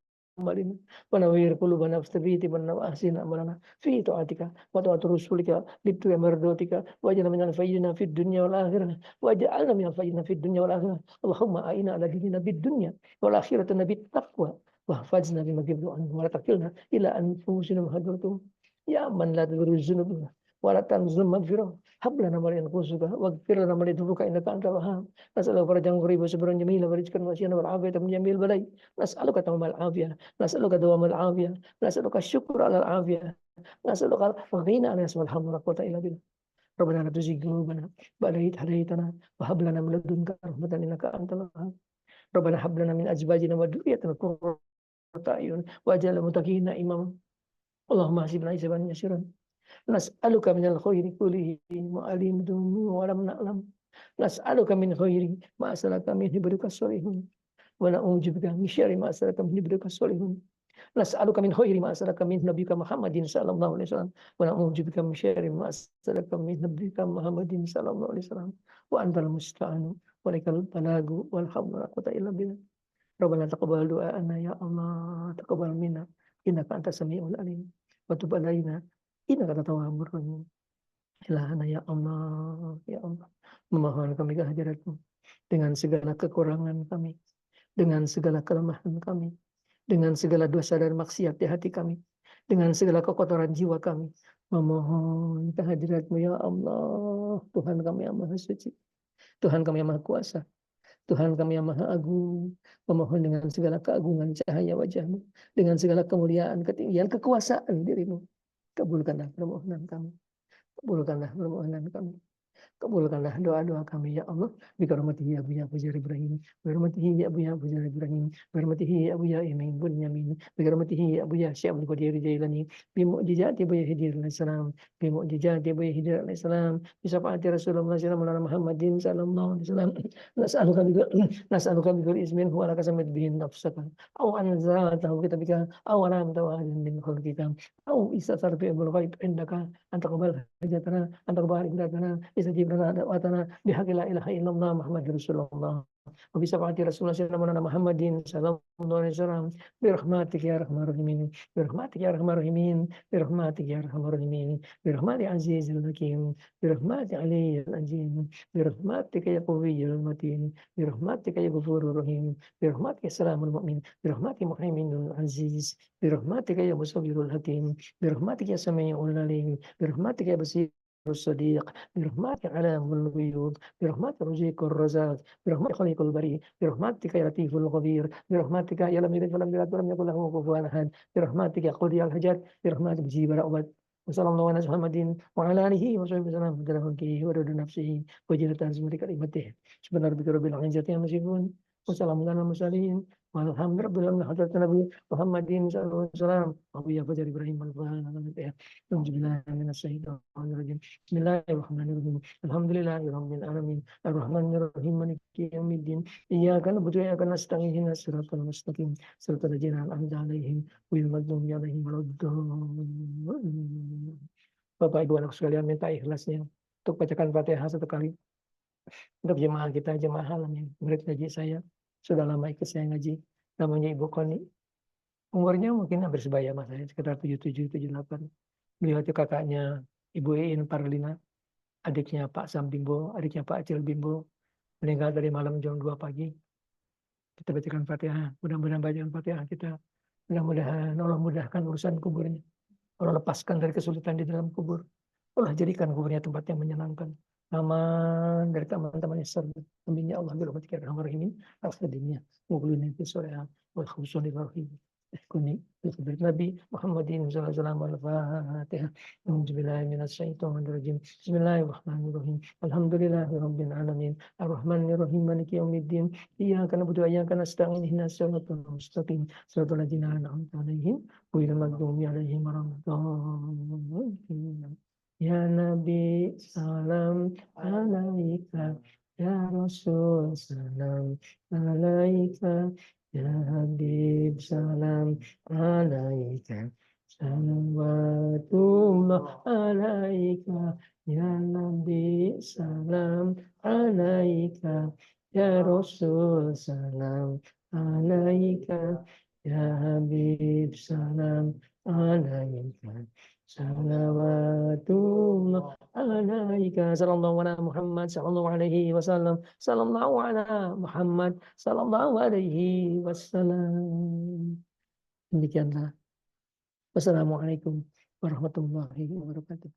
ونوير قلوبنا واستبيت بنا وأحسن أمرنا في طاعتك وطاعة رسولك لتوي مرضاتك واجعلنا من الفائزين في الدنيا والآخرة واجعلنا من الفائزين في الدنيا والآخرة اللهم أعنا على ديننا بالدنيا والآخرة بالتقوى واحفظنا بما جبت عنه ولا تكلنا إلى أنفسنا وهدرتم يا من لا تغفر الذنوب ولا تنزل مغفرة هب لنا ما ينقصك واغفر لنا ما يضرك انك انت الوهاب نسألك فرجا قريبا صبرا جميلا ورزقا واسعا والعافية من جميع البلاء نسألك تمام العافية نسألك دوام العافية نسألك الشكر على العافية نسألك الغنى عن اسم الحمد ولا قوة إلا بالله ربنا لا تزغ قلوبنا بعد إذ هديتنا وهب لنا من لدنك رحمة إنك أنت الوهاب ربنا هب لنا من أزواجنا وذريتنا قرة أعين واجعلنا للمتقين إماما اللهم حسبنا حسابا يسيرا نسألك من الخير كله ما علمتم ولم نعلم نسألك من خير ما سألك من عبادك الصالحون ونعوذ بك من شر ما سألك من عبادك الصالحون نسألك من خير ما سألك من نبيك محمد صلى الله عليه وسلم ونعوذ بك من شر ما سألك من نبيك محمد صلى الله عليه وسلم وأنت المستعان ولك البلاغ والحمد ولا قوة إلا بالله ربنا تقبل دعاءنا يا الله تقبل منا إنك أنت السميع العليم وتب علينا إنك أنت التواب الرحيم Ilahana ya Allah, memohon kami kehadiratmu dengan segala kekurangan kami, dengan segala kelemahan kami, dengan segala dosa dan maksiat di hati kami, dengan segala kekotoran jiwa kami, memohon kehadiratmu ya Allah, Tuhan kami yang maha suci, Tuhan kami yang maha kuasa, Tuhan kami yang maha agung, memohon dengan segala keagungan cahaya wajahmu, dengan segala kemuliaan, ketinggian, kekuasaan dirimu, kabulkanlah permohonan kami. Kabulkanlah permohonan kami. Kabulkanlah doa-doa kami ya Allah. Bikaramatihi ya Abu ya Fajar Ibrahim. Bikaramatihi ya Abu ya Fajar Ibrahim. Bikaramatihi ya Abu ya Imin Bunyamin. Bikaramatihi ya Abu ya Syekh Abdul Qadir Jailani. Bimu'jizati Abu ya Hidir alaihissalam. Bimu'jizati Abu ya Hidir alaihissalam. Bisyafa'ati Rasulullah sallallahu Muhammadin sallallahu alaihi wasallam. Nas'aluka bikul ismin huwa laka samit bihin nafsaka. Aw anzaltahu kitabika. Aw alam tawahin min khalqika. Aw istatar fi abul ghaib indaka. Anta qabal hajatana. Anta qabal ibadana. Istajib lana da'watana bihaqqi la ilaha illallah Muhammadur Rasulullah wa bi syafaati Rasulullah sallallahu alaihi Muhammadin sallallahu alaihi wasallam bi rahmatika ya arhamar rahimin bi rahmatika ya arhamar rahimin bi rahmatika ya arhamar rahimin bi rahmati azizil hakim bi rahmati aliyyil azim bi rahmatika ya qawiyyul matin bi rahmatika ya ghafurur rahim bi rahmatika salamul mu'min bi rahmatika muhaiminul aziz bi rahmatika ya musawwirul hakim bi rahmatika ya samiul alim bi rahmatika ya basir الصديق برحمتك على الغيوب برحمتك رزيق الرزاق برحمتك خليق البريء برحمتك يا لطيف الخبير برحمتك يا لم يلد ولم يولد ولم يكن له كفوا احد برحمتك يا قاضي الحاجات برحمتك جيب الرأبات وصلى الله على محمد وعلى اله وصحبه وسلم بدر ملكه ورد نفسه وجنة عزمه كلمته سبحان ربك رب العزة عما يصفون وسلام على المرسلين والحمد لله رب حضرة النبي محمد صلى الله عليه وسلم أبو يا فجر إبراهيم الفاتحة أعوذ بالله من الشيطان الرجيم بسم الله الرحمن الرحيم الحمد لله رب العالمين الرحمن الرحيم مالك يوم الدين إياك نعبد وإياك نستعين اهدنا الصراط المستقيم صراط الذين أنعمت عليهم غير المغضوب عليهم ولا الضالين. Bapak Ibu anak sekalian, minta ikhlasnya untuk bacakan Fatihah satu kali untuk jemaah kita, jemaah halam yang murid ngaji saya sudah lama ikut saya ngaji, namanya Ibu Koni. Umurnya mungkin hampir sebaya mas saya, sekitar 77, 78. Beliau itu kakaknya Ibu Iin Parlina, adiknya Pak Sam Bimbo, adiknya Pak Acil Bimbo, meninggal dari malam jam 2 pagi. Kita bacakan Fatihah, mudah-mudahan bacaan Fatihah kita, mudah-mudahan Allah mudahkan urusan kuburnya. Allah lepaskan dari kesulitan di dalam kubur. Allah jadikan kuburnya tempat yang menyenangkan. aman dari teman-teman yang serba. Amin ya Allah birahmatika ya arhamar rahimin. Al-Khadimiyah. Mughlunin fi surah wal khusuni rahim. Kuni بخبر النبي محمد صلى الله عليه وسلم الفاتحة. أعوذ بالله من الشيطان الرجيم. بسم الله الرحمن الرحيم. الحمد لله رب العالمين الرحمن الرحيم مالك يوم الدين إياك نعبد وإياك نستعين اهدنا الصراط المستقيم صراط الذين أنعمت عليهم غير المغضوب عليهم ولا الضالين. Ya Nabi salam alaika, ya Rasul salam alaika, ya Habib salam alaika, salawatullah alaika, ya Nabi salam alaika, ya Rasul salam alaika, ya Habib salam alaika. Salawatullah alaika sallallahu ala Muhammad sallallahu alaihi wasallam sallallahu ala Muhammad sallallahu alaihi wasallam. Demikianlah. Wassalamualaikum warahmatullahi wabarakatuh.